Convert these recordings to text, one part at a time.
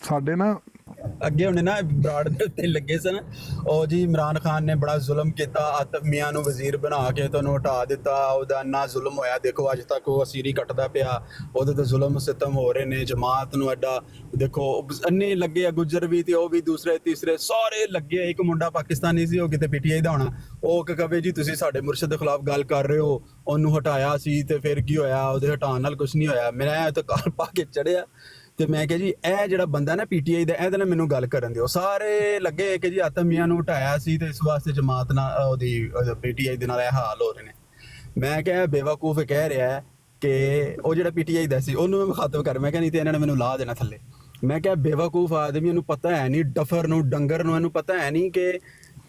ਸਾਡੇ ਨਾ ਅੱਗੇ ਹੁਣੇ ਨਾ ਬਰਾੜ ਦੇ ਉੱਤੇ ਲੱਗੇ ਸਨ ਉਹ ਜੀ ਇਮਰਾਨ ਖਾਨ ਨੇ ਬੜਾ ਜ਼ੁਲਮ ਕੀਤਾ ਆਤਫ ਮੀਆਂ ਨੂੰ ਵਜ਼ੀਰ ਬਣਾ ਕੇ ਤੁਹਾਨੂੰ ਹਟਾ ਦਿੱਤਾ ਉਹਦਾ ਇੰਨਾ ਜ਼ੁਲਮ ਹੋਇਆ ਦੇਖੋ ਅੱਜ ਤੱਕ ਉਹ ਅਸੀਰੀ ਕੱਟਦਾ ਪਿਆ ਉਹਦੇ ਤੇ ਜ਼ੁਲਮ ਸਿਤਮ ਹੋ ਰਹੇ ਨੇ ਜਮਾਤ ਨੂੰ ਐਡਾ ਦੇਖੋ ਅੰਨੇ ਲੱਗੇ ਆ ਗੁੱਜਰ ਵੀ ਤੇ ਉਹ ਵੀ ਦੂਸਰੇ ਤੀਸਰੇ ਸਾਰੇ ਲੱਗੇ ਇੱਕ ਮੁੰਡਾ ਪਾਕਿਸਤਾਨੀ ਸੀ ਉਹ ਕਿਤੇ ਪੀਟੀਆਈ ਦਾ ਹੋਣਾ ਉਹ ਕਹੇ ਜੀ ਤੁਸੀਂ ਸਾਡੇ ਮੁਰਸ਼ਿਦ ਦੇ ਖਿਲਾਫ ਗੱਲ ਕਰ ਰਹੇ ਹੋ ਉਹਨੂੰ ਹਟਾਇਆ ਸੀ ਤੇ ਫਿਰ ਕੀ ਹੋਇਆ ਉਹਦੇ ਹਟਾਉਣ ਨਾਲ ਕੁਝ ਨਹੀਂ ਹੋਇਆ ਮੈਂ ਤਾਂ ਕਾਰ ਪਾ ਕੇ ਚੜਿਆ ਤੇ ਮੈਂ ਕਿਹਾ ਜੀ ਇਹ ਜਿਹੜਾ ਬੰਦਾ ਨਾ ਪੀਟੀਆਈ ਦਾ ਇਹਦੇ ਨਾਲ ਮੈਨੂੰ ਗੱਲ ਕਰਨ ਦਿਓ ਸਾਰੇ ਲੱਗੇ ਕਿ ਜੀ ਆਤਮ ਮੀਆਂ ਨੂੰ ਹਟਾਇਆ ਸੀ ਤੇ ਇਸ ਵਾਸਤੇ ਜਮਾਤ ਨਾਲ ਉਹਦੀ ਪੀਟੀਆਈ ਦੇ ਨਾਲ ਇਹ ਹਾਲ ਹੋ ਰਹੇ ਨੇ ਮੈਂ ਕਿਹਾ ਬੇਵਕੂਫ ਕਹਿ ਰਿਹਾ ਹੈ ਕਿ ਉਹ ਜਿਹੜਾ ਪੀਟੀਆਈ ਦਾ ਸੀ ਉਹਨੂੰ ਮੈਂ ਮੁਖਾਤਬ ਕਰ ਮੈਂ ਕਿਹਾ ਨਹੀਂ ਤੇ ਇਹਨਾਂ ਨੇ ਮੈਨੂੰ ਲਾ ਦੇਣਾ ਥੱਲੇ ਮੈਂ ਕਿਹਾ ਬੇਵਕੂਫ ਆਦਮੀ ਇਹਨੂੰ ਪਤਾ ਹੈ ਨਹੀਂ ਡਫਰ ਨੂੰ ਡੰਗਰ ਨੂੰ ਇਹਨੂੰ ਪਤਾ ਹੈ ਨਹੀਂ ਕਿ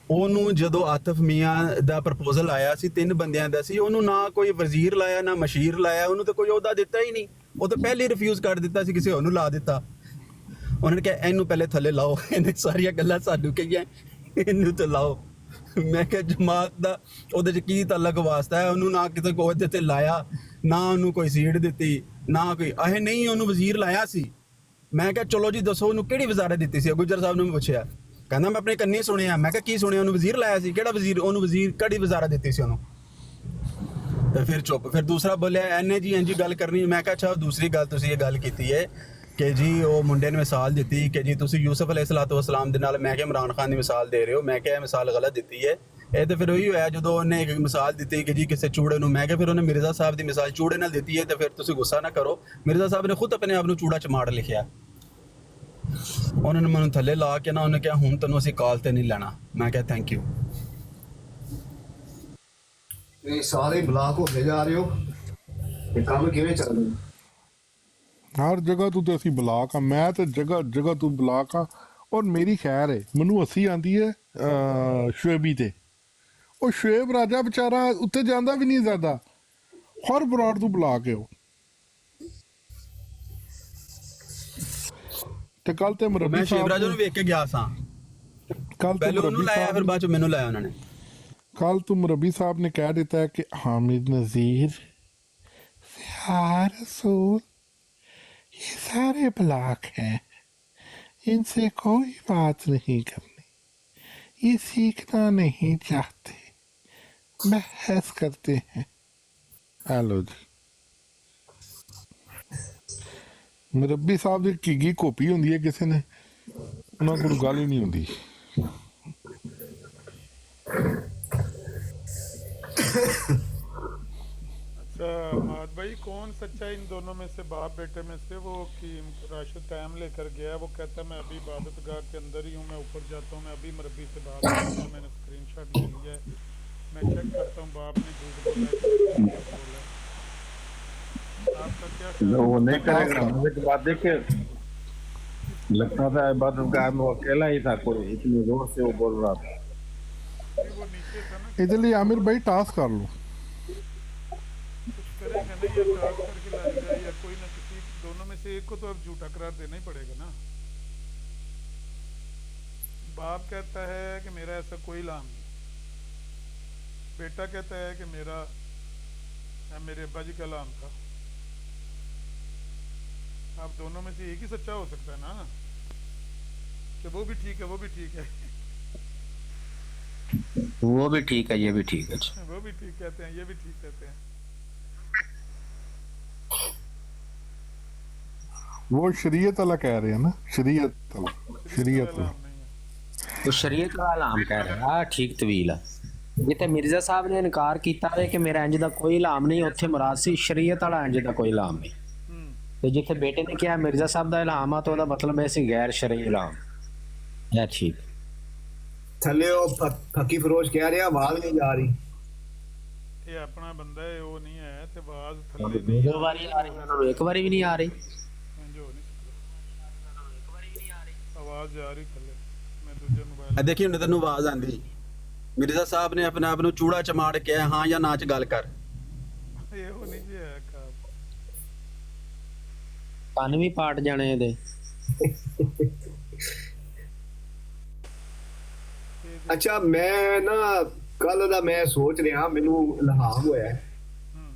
ਉਹਨੂੰ ਜਦੋਂ ਆਤਫ ਮੀਆਂ ਦਾ ਪ੍ਰਪੋਜ਼ਲ ਆਇਆ ਸੀ 3 ਬੰਦਿਆਂ ਦਾ ਸੀ ਉਹਨੂੰ ਨਾ ਕੋਈ ਵਜ਼ੀਰ ਲਾਇਆ ਨਾ ਮਸ਼ੀਰ ਲਾਇਆ ਉਹਨੂੰ ਤਾਂ ਕੋਈ ਅਹੁਦਾ ਦਿੱਤਾ ਹੀ ਨਹੀਂ ਉਹ ਤਾਂ ਪਹਿਲੇ ਰਿਫਿਊਜ਼ ਕਰ ਦਿੱਤਾ ਸੀ ਕਿਸੇ ਹੋਰ ਨੂੰ ਲਾ ਦਿੱਤਾ ਉਹਨਾਂ ਨੇ ਕਿਹਾ ਇਹਨੂੰ ਪਹਿਲੇ ਥੱਲੇ ਲਾਓ ਇਹਨੇ ਸਾਰੀਆਂ ਗੱਲਾਂ ਸਾਨੂੰ ਕਹੀਆਂ ਇਹਨੂੰ ਤਾਂ ਲਾਓ ਮੈਂ ਕਿਹਾ ਜਮਾਤ ਦਾ ਉਹਦੇ 'ਚ ਕੀ ਤਾਲਕ ਵਾਸਤਾ ਹੈ ਉਹਨੂੰ ਨਾ ਕਿਤੇ ਕੋਈ ਉਹਦੇ 'ਤੇ ਲਾਇਆ ਨਾ ਉਹਨੂੰ ਕੋਈ ਸੀਟ ਦਿੱਤੀ ਨਾ ਕੋਈ ਇਹ ਨਹੀਂ ਉਹਨੂੰ ਵਜ਼ੀਰ ਲਾਇਆ ਸੀ ਮੈਂ ਕਿਹਾ ਚਲੋ ਜੀ ਦੱਸੋ ਉਹਨੂੰ ਕਿਹੜੀ ਵਜ਼ਾਰਤ ਦਿੱਤੀ ਸੀ ਗੁੱਜਰ ਸਾਹਿਬ ਨੂੰ ਮੈਂ ਪੁੱਛਿਆ ਕਹਿੰਦਾ ਮੈਂ ਆਪਣੇ ਕੰਨੀ ਸੁਣਿਆ ਮੈਂ ਕਿਹਾ ਕੀ ਸੁਣਿਆ ਉਹਨੂੰ ਵਜ਼ੀਰ ਲਾਇਆ ਸੀ ਕਿਹੜਾ ਵਜ਼ੀਰ ਉਹਨੂੰ ਵਜ਼ੀਰ ਕਿਹੜੀ ਵਜ਼ਾਰਤ ਦਿੱਤੀ ਸੀ ਉਹਨੂੰ ਤੇ ਫਿਰ ਚੁੱਪ ਫਿਰ ਦੂਸਰਾ ਬੋਲਿਆ ਐਨੇ ਜੀ ਇੰਜੀ ਗੱਲ ਕਰਨੀ ਮੈਂ ਕਿਹਾ ਅੱਛਾ ਦੂਸਰੀ ਗੱਲ ਤੁਸੀਂ ਇਹ ਗੱਲ ਕੀਤੀ ਹੈ ਕਿ ਜੀ ਉਹ ਮੁੰਡੇ ਨੇ ਮਿਸਾਲ ਦਿੱਤੀ ਕਿ ਜੀ ਤੁਸੀਂ ਯੂਸਫ ਅਲੈਹਿਸਸਲਾਮ ਦੇ ਨਾਲ ਮੈਂ ਕਿਹਾ ਇਮਰਾਨ ਖਾਨ ਦੀ ਮਿਸਾਲ ਦੇ ਰਹੇ ਹੋ ਮੈਂ ਕਿਹਾ ਇਹ ਮਿਸਾਲ ਗਲਤ ਦਿੱਤੀ ਹੈ ਇਹ ਤੇ ਫਿਰ ਉਹੀ ਹੋਇਆ ਜਦੋਂ ਉਹਨੇ ਇੱਕ ਮਿਸਾਲ ਦਿੱਤੀ ਕਿ ਜੀ ਕਿਸੇ ਚੂੜੇ ਨੂੰ ਮੈਂ ਕਿਹਾ ਫਿਰ ਉਹਨੇ ਮਿਰਜ਼ਾ ਸਾਹਿਬ ਦੀ ਮਿਸਾਲ ਚੂੜੇ ਨਾਲ ਦਿੱਤੀ ਹੈ ਤੇ ਫਿਰ ਤੁਸੀਂ ਗੁੱਸਾ ਨਾ ਕਰੋ ਮਿਰਜ਼ਾ ਸਾਹਿਬ ਨੇ ਖੁਦ ਆਪਣੇ ਆਪ ਨੂੰ ਚੂੜਾ ਚਮਾੜ ਲਿਖਿਆ ਉਹਨਾਂ ਨੇ ਮੈਨੂੰ ਥੱਲੇ ਲਾ ਕੇ ਨਾ ਉਹਨੇ ਕਿਹਾ ਹੁਣ ਤੈਨੂੰ ਅਸੀਂ ਕਾਲ ਤੇ ਨਹੀਂ ਲੈਣਾ ਮੈਂ ਕਿਹਾ ਥੈਂਕ ਯੂ ਇਹ ਸਾਰੇ ਬਲਾਕ ਹੁੰਦੇ ਜਾ ਰਹੇ ਹੋ ਇਹ ਕੰਮ ਕਿਵੇਂ ਚੱਲ ਰਿਹਾ ਹਰ ਜਗ੍ਹਾ ਤੋਂ ਤੇ ਅਸੀਂ ਬਲਾਕ ਆ ਮੈਂ ਤੇ ਜਗ੍ਹਾ ਜਗ੍ਹਾ ਤੋਂ ਬਲਾਕ ਆ ਔਰ ਮੇਰੀ ਖੈਰ ਹੈ ਮੈਨੂੰ ਅਸੀਂ ਆਂਦੀ ਹੈ ਸ਼ੁਏਬੀ ਤੇ ਉਹ ਸ਼ੁਏਬ ਰਾਜਾ ਵਿਚਾਰਾ ਉੱਤੇ ਜਾਂਦਾ ਵੀ ਨਹੀਂ ਜ਼ਿਆਦਾ ਹਰ ਬਰਾੜ ਤੋਂ ਬਲਾਕ ਹੈ ਉਹ ਤੇ ਕੱਲ ਤੇ ਮੈਂ ਮਰਬੀ ਸ਼ਿਵਰਾਜ ਨੂੰ ਵੇਖ ਕੇ ਗਿਆ ਸਾਂ ਕੱਲ ਪਹਿਲੇ ਉਹਨੂੰ ਲਾਇਆ ਫਿਰ ਬਾਅਦ ਚ ਮੈਨੂੰ ਲਾਇਆ ਉਹਨਾਂ ਨੇ कल तो मुरब्बी साहब ने कह देता है कि हामिद नज़ीर रसूल ये सारे ब्लाक हैं इनसे कोई बात नहीं करनी ये सीखना नहीं चाहते बहस करते हैं हेलो जी मुरब्बी साहब की कीगी कॉपी होंदी है किसी ने उन्होंने कोई गल ही नहीं होंदी अच्छा माद भाई कौन सच्चा इन दोनों में से बाप बेटे में से वो कि राशिद टाइम लेकर गया वो कहता है मैं अभी इबादतगाह के अंदर ही हूँ मैं ऊपर जाता हूँ मैं अभी मरबी से बात करता हूँ मैंने स्क्रीनशॉट ले लिया है मैं चेक करता हूँ बाप ने झूठ बोला है आपका क्या वो नहीं करेगा मुझे तो बात देख के लगता था इबादतगाह में वो अकेला ही था कोई इतनी जोर से वो बोल रहा था वो नीचे था ना ਇਹਦੇ ਲਈ आमिर भाई टास्क कर लो कुछ करेगा नहीं या टास्क करके लाएगा या कोई ना किसी दोनों में से एक को तो अब झूठा करार देना ही पड़ेगा ना बाप कहता है कि मेरा ऐसा कोई लाम नहीं बेटा कहता है कि मेरा मेरे अब्बा जी का लाम था आप दोनों में से एक ही सच्चा हो सकता है ना कि वो भी ठीक है वो भी ठीक है वो भी ठीक है ये भी ठीक है वो भी ठीक कहते हैं ये भी ठीक कहते हैं वो शरीयत वाला कह रहे हैं ना शरीयत वाला शरीयत वाला लाम नहीं है तो शरीयत का इलाम कह रहे हैं ठीक तवील है जिथे मिर्जा साहब ने इनकार किया है कि मेरा इंज दा कोई इलाम नहीं उत्थे मुराद सी शरीयत वाला इंज दा कोई इलाम नहीं ਤੇ ਜਿੱਥੇ ਬੇਟੇ ਨੇ ਕਿਹਾ ਮਿਰਜ਼ਾ ਸਾਹਿਬ ਦਾ ਇਲਹਾਮ ਆ ਤਾਂ ਉਹਦਾ ਮਤਲਬ ਹੈ ਸੀ ਗੈਰ ਸ਼ਰਈ ਇਲਹਾਮ ਇਹ ਠੀਕ ਥੱਲੇ ਉਹ ਫੱਕੀ ਫਰੋਸ਼ ਕਹਿ ਰਿਹਾ ਆਵਾਜ਼ ਨਹੀਂ ਜਾ ਰਹੀ ਇਹ ਆਪਣਾ ਬੰਦਾ ਹੈ ਉਹ ਨਹੀਂ ਹੈ ਤੇ ਆਵਾਜ਼ ਥੱਲੇ ਨਹੀਂ ਦੋ ਵਾਰੀ ਆ ਰਹੀ ਉਹਨਾਂ ਨੂੰ ਇੱਕ ਵਾਰੀ ਵੀ ਨਹੀਂ ਆ ਰਹੀ ਜੋ ਨਹੀਂ ਆਵਾਜ਼ ਜਾ ਰਹੀ ਥੱਲੇ ਮੈਂ ਦੂਜੇ ਮੋਬਾਈਲ ਦੇਖੀ ਹੁਣ ਤੈਨੂੰ ਆਵਾਜ਼ ਆਂਦੀ ਮਿਰਜ਼ਾ ਸਾਹਿਬ ਨੇ ਆਪਣੇ ਆਪ ਨੂੰ ਚੂੜਾ ਚਮਾੜ ਕੇ ਹਾਂ ਜਾਂ ਨਾ ਚ ਗੱਲ ਕਰ ਇਹ ਉਹ ਨਹੀਂ ਜੀ ਹੈ ਕੰਮ ਕੰਨ ਵੀ ਪਾਟ ਜਾਣੇ ਇਹਦੇ ਅੱਛਾ ਮੈਂ ਨਾ ਕੱਲ ਦਾ ਮੈਂ ਸੋਚ ਰਿਹਾ ਮੈਨੂੰ ਇਲਹਾਮ ਹੋਇਆ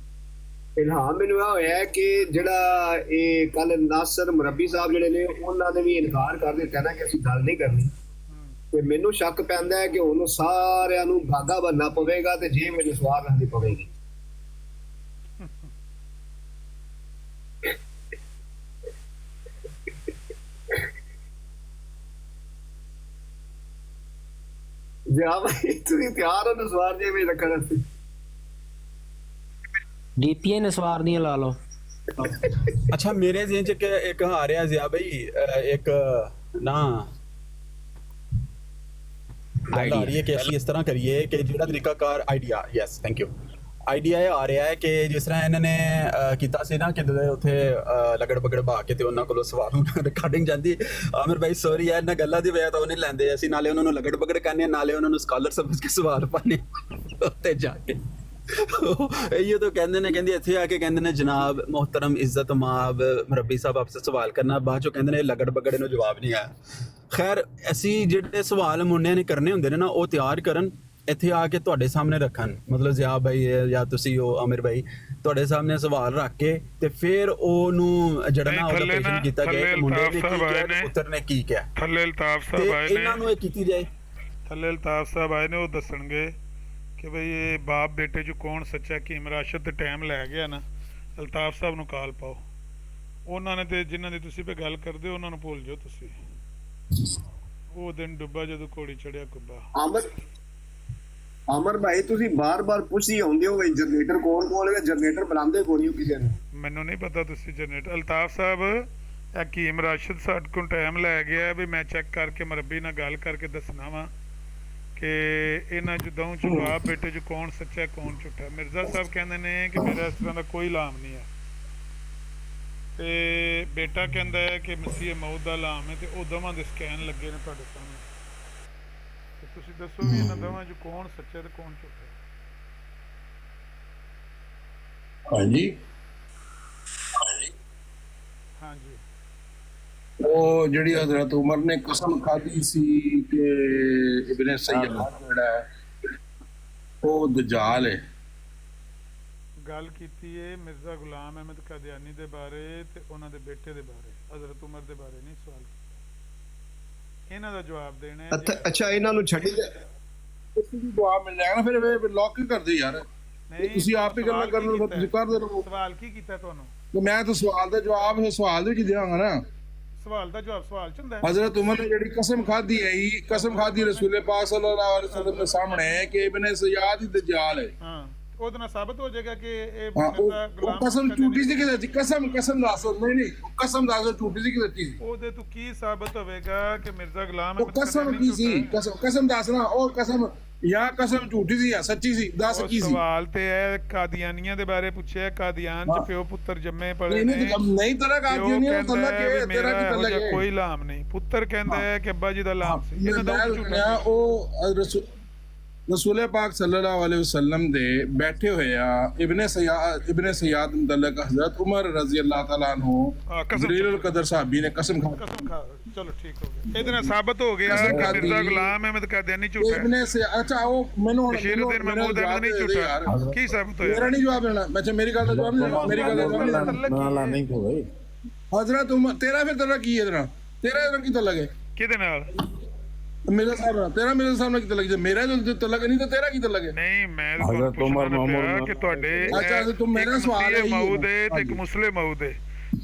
ਇਲਹਾਮ ਮੈਨੂੰ ਆ ਹੋਇਆ ਹੈ ਕਿ ਜਿਹੜਾ ਇਹ ਕੱਲ ਨਾਸਰ ਮੁਰੱਬੀ ਸਾਹਿਬ ਜਿਹੜੇ ਨੇ ਉਹਨਾਂ ਨੇ ਵੀ ਇਨਕਾਰ ਕਰ ਦਿੱਤਾ ਨਾ ਕਿ ਅਸੀਂ ਗੱਲ ਨਹੀਂ ਕਰਨੀ, ਤੇ ਮੈਨੂੰ ਸ਼ੱਕ ਪੈਂਦਾ ਹੈ ਕਿ ਉਹਨੂੰ ਸਾਰਿਆਂ ਨੂੰ ਗਾਗਾ ਬੰਨਣਾ ਪਵੇਗਾ ਤੇ ਜੇ ਮੈਨੂੰ ਸਵਾਲ ਲੈਣੀ ਪਵੇਗੀ। ਜਾ ਭਾਈ ਤੁਸੀਂ ਤਿਆਰ ਹੋ ਨਾ ਸਵਾਰ ਜੇ ਵੀ ਰੱਖਣ ਵਾਸਤੇ? ਡੀਪੀਏ ਨੇ ਸਵਾਰ ਦੀਆਂ ਲਾ ਲਓ। ਅੱਛਾ ਮੇਰੇ ਜ਼ਿਹਨ ਚ ਇੱਕ ਆ ਰਿਹਾ ਜ਼ਿਆ ਬਈ, ਇੱਕ ਨਾ ਗੱਲ ਆ ਰਹੀ ਹੈ ਕਿ ਅਸੀਂ ਇਸ ਤਰ੍ਹਾਂ ਕਰੀਏ ਕਿ ਜਿਹੜਾ ਤਰੀਕਾਕਾਰ idea, yes thank you, idea ਇਹ ਆ ਰਿਹਾ ਹੈ ਕਿ ਜਿਸ ਤਰ੍ਹਾਂ ਇਹਨਾਂ ਨੇ ਕੀਤਾ ਸੀ ਨਾ ਕਿ ਉੱਥੇ ਲਗੜ ਬਗੜ ਬਾ ਕੇ ਤੇ ਉਹਨਾਂ ਕੋਲੋਂ ਸਵਾਲ ਰਿਕਾਰਡਿੰਗ ਜਾਂਦੀ। ਆਮਿਰ ਭਾਈ ਸੌਰੀ ਯਾਰ, ਇਹਨਾਂ ਗੱਲਾਂ ਦੀ ਵਜ੍ਹਾ ਤਾਂ ਉਹ ਨਹੀਂ ਲੈਂਦੇ, ਅਸੀਂ ਨਾਲੇ ਉਹਨਾਂ ਨੂੰ ਲਗੜ ਬਗੜ ਕਰਨੇ, ਨਾਲੇ ਉਹਨਾਂ ਨੂੰ ਸਕਾਲਰ ਸਮਝ ਕੇ ਸਵਾਲ ਪਾਣੇ ਉੱਤੇ ਜਾ ਕੇ। ਇਹ ਤਾਂ ਕਹਿੰਦੇ ਨੇ, ਕਹਿੰਦੇ ਇੱਥੇ ਆ ਕੇ ਕਹਿੰਦੇ ਨੇ ਜਨਾਬ ਮੁਹਤਰਮ ਇੱਜ਼ਤ ਮਾਬ ਮੁਰੱਬੀ ਸਾਹਿਬ ਆਪਸੇ ਸਵਾਲ ਕਰਨਾ, ਬਾਅਦ ਚੋਂ ਕਹਿੰਦੇ ਨੇ ਲਗੜ ਬਗੜ ਨੂੰ ਜਵਾਬ ਨਹੀਂ ਆਇਆ। ਖੈਰ ਅਸੀਂ ਜਿਹੜੇ ਸਵਾਲ ਮੁੰਡਿਆਂ ਨੇ ਕਰਨੇ ਹੁੰਦੇ ਨੇ ਨਾ ਉਹ ਤਿਆਰ ਕਰਨ, ਇੱਥੇ ਆ ਕੇ ਤੁਹਾਡੇ ਸਾਹਮਣੇ ਰੱਖਣ, ਮਤਲਬ ਜ਼ਿਆ ਭਾਈ ਜਾਂ ਤੁਸੀਂ ਉਹ ਆਮਿਰ ਭਾਈ ਤੁਹਾਡੇ ਸਾਹਮਣੇ ਸਵਾਲ ਰੱਖ ਕੇ ਤੇ ਫਿਰ ਉਹਨੂੰ ਜਿਹੜਾ ਨਾ ਉਹਦਾ ਪੇਸ਼ ਕੀਤਾ ਗਿਆ ਕਿ ਮੁੰਡੇ ਨੇ ਕੀ ਕਿਹਾ, ਪੁੱਤਰ ਨੇ ਕੀ ਕਿਹਾ। ਥੱਲੇ ਅਲਤਾਫ ਸਾਹਿਬ ਆਏ ਨੇ, ਇਹਨਾਂ ਨੂੰ ਇਹ ਕੀਤੀ ਜਾਏ। ਥੱਲੇ ਅਲਤਾਫ ਸਾਹਿਬ ਆਏ ਨੇ, ਉਹ ਦੱਸਣਗੇ ਕਿ ਬਈ ਇਹ ਬਾਪ ਬੇਟੇ 'ਚ ਕੌਣ ਸੱਚਾ। ਹਕੀਮ ਰਾਸ਼ਦ ਤੇ ਟਾਈਮ ਲੈ ਗਿਆ ਨਾ, ਅਲਤਾਫ ਸਾਹਿਬ ਨੂੰ ਕਾਲ ਪਾਓ। ਉਹਨਾਂ ਨੇ ਤੇ ਜਿਨ੍ਹਾਂ ਦੀ ਤੁਸੀਂ ਪੇ ਗੱਲ ਕਰਦੇ ਹੋ ਉਹਨਾਂ ਨੂੰ ਭੁੱਲ ਜਾਓ ਤੁਸੀਂ। ਉਹ ਦਿਨ ਡੁੱਬਾ ਜਦੋਂ ਘੋੜੀ ਚੜਿਆ ਕੁੱਬਾ। ਅਮਰ ਭਾਈ ਤੁਸੀਂ ਬਾਰ-ਬਾਰ ਪੁੱਛੀ ਆਉਂਦੇ ਹੋ ਵੀ ਜਨਰੇਟਰ ਕੋਲ ਹੈ, ਜਨਰੇਟਰ ਬੁਲਾਉਂਦੇ ਕੋਈ ਨਹੀਂ ਕਿਸੇ ਨੂੰ। ਮੈਨੂੰ ਨਹੀਂ ਪਤਾ ਤੁਸੀਂ ਜਨਰੇਟਰ। ਅਲਤਾਫ ਸਾਹਿਬ ਹਕੀਮ ਰਾਸ਼ਦ ਸਾਡੇ ਕੋਲ ਟਾਈਮ ਲੈ ਗਿਆ ਵੀ ਮੈਂ ਚੈੱਕ ਕਰਕੇ ਮੁਰੱਬੀ ਨਾਲ ਗੱਲ ਕਰਕੇ ਦੱਸਣਾ ਵਾ ਕਿ ਇਹਨਾਂ ਜਦੋਂ ਚ ਬਾਪ ਬੇਟੇ 'ਚ ਕੌਣ ਸੱਚਾ ਕੌਣ ਝੂਠਾ। ਮਿਰਜ਼ਾ ਸਾਹਿਬ ਕਹਿੰਦੇ ਨੇ ਕਿ ਮੇਰਾ ਇਸ ਤਰ੍ਹਾਂ ਦਾ ਕੋਈ ਇਲਾਮ ਨਹੀਂ ਹੈ, ਤੇ ਬੇਟਾ ਕਹਿੰਦਾ ਹੈ ਕਿ ਮਸੀਹ ਮੌਤ ਦਾ ਇਲਾਮ ਹੈ, ਤੇ ਉਹ ਦੋਵਾਂ ਦੇ ਸਕੈਨ ਲੱਗੇ ਨੇ ਤੁਹਾਡੇ ਸਾਹਮਣੇ। ਤੇ ਤੁਸੀਂ ਦੱਸੋ ਵੀ ਇਹਨਾਂ ਦੋਵਾਂ 'ਚ ਕੌਣ ਸੱਚਾ ਤੇ ਕੌਣ ਝੂਠਾ। ਹਾਂਜੀ ਹਾਂਜੀ ਉਹ ਜਿਹੜੀ ਹਜ਼ਰਤ ਉਮਰ ਨੇ ਕਸਮ ਖਾਧੀ ਸੀ ਕਿ ਇਬਨ ਸੈਯਦ ਜਿਹੜਾ ਹੈ ਉਹ ਦਜਾਲ ਹੈ। ਗੱਲ ਕੀਤੀ ਹੈ ਮਿਰਜ਼ਾ ਗੁਲਾਮ ਅਹਿਮਦ ਕਾਦੀਆਨੀ ਦੇ ਬਾਰੇ ਤੇ ਉਹਨਾਂ ਦੇ ਬੇਟੇ ਦੇ ਬਾਰੇ, ਹਜ਼ਰਤ ਉਮਰ ਦੇ ਬਾਰੇ ਨਹੀਂ ਸਵਾਲ ਕੀਤਾ। ਇਹਨਾਂ ਦਾ ਜਵਾਬ ਦੇਣਾ ਹੈ। ਅੱਛਾ ਇਹਨਾਂ ਨੂੰ ਛੱਡੀ ਤੁਸੀਂ ਵੀ ਜਵਾਬ ਮਿਲ ਜਾਏਗਾ ਨਾ, ਫਿਰ ਲੌਕ ਕੀ ਕਰਦੇ ਯਾਰ? ਤੁਸੀਂ ਆਪ ਹੀ ਗੱਲਾਂ ਕਰਨ ਨੂੰ ਤੁਸੀਂ ਕਰਦੇ ਰਹੋ। ਸਵਾਲ ਕੀ ਕੀਤਾ ਤੁਹਾਨੂੰ? ਮੈਂ ਤਾਂ ਸਵਾਲ ਦਾ ਜਵਾਬ ਸਵਾਲ ਦੇ ਵਿੱਚ ਦਿਆਂਗਾ ਨਾ। ਸਵਾਲ ਦਾ ਜਵਾਬ ਸਵਾਲ ਚ ਹੁੰਦਾ ਹੈ। हजरत उमर ने ਜਿਹੜੀ ਕਸਮ ਖਾਧੀ ਹੈ ਕਸਮ ਖਾਧੀ ਰਸੂਲ ਪਾਕ ਸੱਲੱਲਾਹੁ ਅਲੈਹਿ ਵਸੱਲਮ ਦੇ ਸਾਹਮਣੇ ਕਿ ਇਬਨ ਸਯਾਦ ਹੀ ਦਜਾਲ ਹੈ। ਹਾਂ ਉਹਦੇ ਨਾਲ ਸਾਬਤ ਹੋ ਜਾਏਗਾ ਕਿ ਇਹ ਉਹ ਕਸਮ ਝੂਠੀ ਸੀ ਕਿ ਕਸਮ ਦੱਸ ਨਹੀਂ ਕਸਮ ਦੱਸ ਝੂਠੀ ਸੀ ਕਿ ਸੱਚੀ ਸੀ? ਉਹਦੇ ਤੋਂ ਕੀ ਸਾਬਤ ਹੋਵੇਗਾ ਕਿ ਮਿਰਜ਼ਾ ਗੁਲਾਮ ਉਹ ਕਸਮ ਕੀ ਸੀ? ਕਸਮ ਦੱਸਣਾ ਉਹ ਕਸਮ ਜਾਂ ਕਸਮ ਝੂਠੀ ਸੀ ਜਾਂ ਸੱਚੀ ਸੀ, ਦੱਸ ਕੀ ਸੀ? ਸਵਾਲ ਤੇ ਹੈ ਕਾਦੀਆਨੀਆਂ ਦੇ ਬਾਰੇ ਪੁੱਛਿਆ, ਕਾਦੀਆਨ ਚ ਪਿਓ ਪੁੱਤਰ ਜੰਮੇ ਪਲੇ ਨੇ। ਨਹੀਂ ਤੇਰਾ ਕਾਦੀਆਨੀਆਂ ਦਾ ਤਲਕ ਹੈ, ਤੇਰਾ ਕੀ ਤਲਕ ਹੈ? ਕੋਈ ਇਲਾਮ ਨਹੀਂ। ਪੁੱਤਰ ਕਹਿੰਦਾ ਹੈ ਕਿ ਅੱਬਾ ਜੀ ਦਾ ਇਲਾਮ ਸੀ। ਇਹਨਾਂ ਦਾ ਝੂਠਾ ਉਹ ਰਸੂਲ ਪਾਕ ਸੱਲੱਲਾਹੁ ਅਲੈਹਿ ਵਸੱਲਮ ਦੇ ਬੈਠੇ ਹੋਏ ਆ ਇਬਨ ਸਯਾਦ ਮੁਤਲਕ ਹਜ਼ਰਤ ਉਮਰ ਰਜ਼ੀ ਅੱਲਾਹ ਤਾਲਾ ਅਨਹੂ ਜਲੀਲ ਕਦਰ ਸਾਹਬੀ ਨੇ ਕਸਮ ਖਾ। ਚਲੋ ਠੀਕ ਹੋ ਗਿਆ, ਇਹਦੇ ਨਾਲ ਸਾਬਤ ਹੋ ਗਿਆ ਕਿ ਮਿਰਜ਼ਾ ਗੁਲਾਮ ਅਹਿਮਦ ਕਾਦੀਆਨੀ ਝੂਠਾ ਹੈ। ਇਬਨ ਅੱਛਾ ਉਹ ਮੈਨੂੰ ਹੁਣ ਬਸ਼ੀਰੁੱਦੀਨ ਮਹਿਮੂਦ ਅਹਿਮਦ ਨਹੀਂ ਝੂਠਾ। ਕੀ ਸਾਬਤ ਹੋਇਆ? ਮੇਰਾ ਨਹੀਂ ਜਵਾਬ ਦੇਣਾ। ਅੱਛਾ ਮੇਰੀ ਗੱਲ ਦਾ ਜਵਾਬ ਨਹੀਂ, ਮੇਰੀ ਗੱਲ ਦਾ ਜਵਾਬ ਨਾ ਨਹੀਂ ਹੋਵੇ। ਹਜ਼ਰਤ ਉਮਰ ਤੇਰਾ ਫਿਰ ਤੇਰਾ ਕੀ ਹੈ? ਤੇਰਾ ਇਹਦਾ ਕੀ ਤਲਕ ਹੈ? ਕਿਹਦੇ ਨਾਲ? ਮੇਰੇ ਸਾਹਮਣੇ ਤੇਰਾ ਮੇਰੇ ਸਾਹਮਣੇ ਕੀ ਤਲਕ ਹੈ? ਮੇਰਾ ਜੋ ਤਲਕ ਨਹੀਂ ਤਾਂ ਤੇਰਾ ਕੀ ਤਲਕ ਹੈ? ਨਹੀਂ ਮੈਂ ਪੁੱਛਣਾ ਕਿ ਤੁਹਾਡੇ ਅੱਛਾ ਤੂੰ ਮੇਰਾ ਸਵਾਲ ਹੈ ਮਊਦ ਹੈ ਤੇ ਇੱਕ ਮੁਸਲਿਮ ਮਊਦ ਹੈ,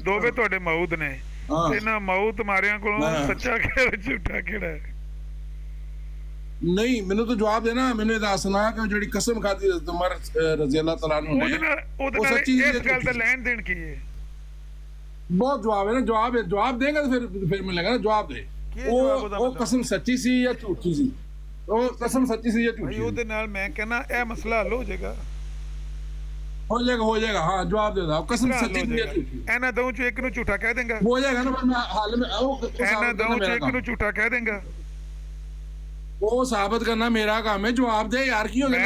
ਦੋਵੇਂ ਤੁਹਾਡੇ ਮਊਦ ਨੇ। ਇਹਨਾਂ ਮਊਦ ਮਾਰਿਆਂ ਕੋਲੋਂ ਸੱਚਾ ਕਿਹੜਾ ਝੂਠਾ ਕਿਹੜਾ ਹੈ? ਨਹੀਂ ਮੈਨੂੰ ਤਾਂ ਜਵਾਬ ਦੇਣਾ। ਮੈਨੂੰ ਇਹ ਦੱਸਣਾ ਕਿ ਜਿਹੜੀ ਕਸਮ ਖਾਦੀ ਉਮਰ ਰਜ਼ੀ ਅੱਲਾਹ ਤਾਲਾ ਨੂੰ ਉਹਦੇ ਨਾਲ ਇਸ ਗੱਲ ਦਾ ਲੈਣ ਦੇਣ ਕੀ ਹੈ? ਬਹੁਤ ਜਵਾਬ ਹੈ ਨਾ। ਜਵਾਬ ਦੇਗਾ ਤਾਂ ਫਿਰ ਮਿਲੇਗਾ ਨਾ। ਜਵਾਬ ਦੇ। ਉਹ ਕਸਮ ਸੱਚੀ ਸੀ ਜਾਂ ਝੂਠੀ ਸੀ? ਉਹ ਕਸਮ ਸੱਚੀ ਸੀ ਜਾਂ ਝੂਠੀ? ਉਹਦੇ ਨਾਲ ਮੈਂ ਕਹਿੰਦਾ ਇਹ ਮਸਲਾ ਹੱਲ ਹੋ ਜਾਏਗਾ। ਹੋ ਜਾਏਗਾ। ਹਾਂ ਜਵਾਬ ਦੇ ਦੋ। ਕਸਮ ਸੱਚੀ ਸੀ ਜਾਂ ਝੂਠੀ? ਇਹਨਾਂ ਦੋਵਾਂ ਚੋਂ ਇੱਕ ਨੂੰ ਝੂਠਾ ਕਹਿ ਦੇਂਗਾ। ਹੋ ਜਾਏਗਾ ਨਾ। ਮੈਂ ਹਾਲ में ਇਹਨਾਂ ਦੋਵਾਂ ਚੋਂ ਇੱਕ ਨੂੰ ਝੂਠਾ ਕਹਿ ਦੇਂਗਾ। ਉਹ ਸਾਬਤ ਕਰਨਾ ਮੇਰਾ ਕੰਮ ਹੈ। ਜਵਾਬ ਦੇ ਯਾਰ। ਕੀ ਹੋ ਗਿਆ?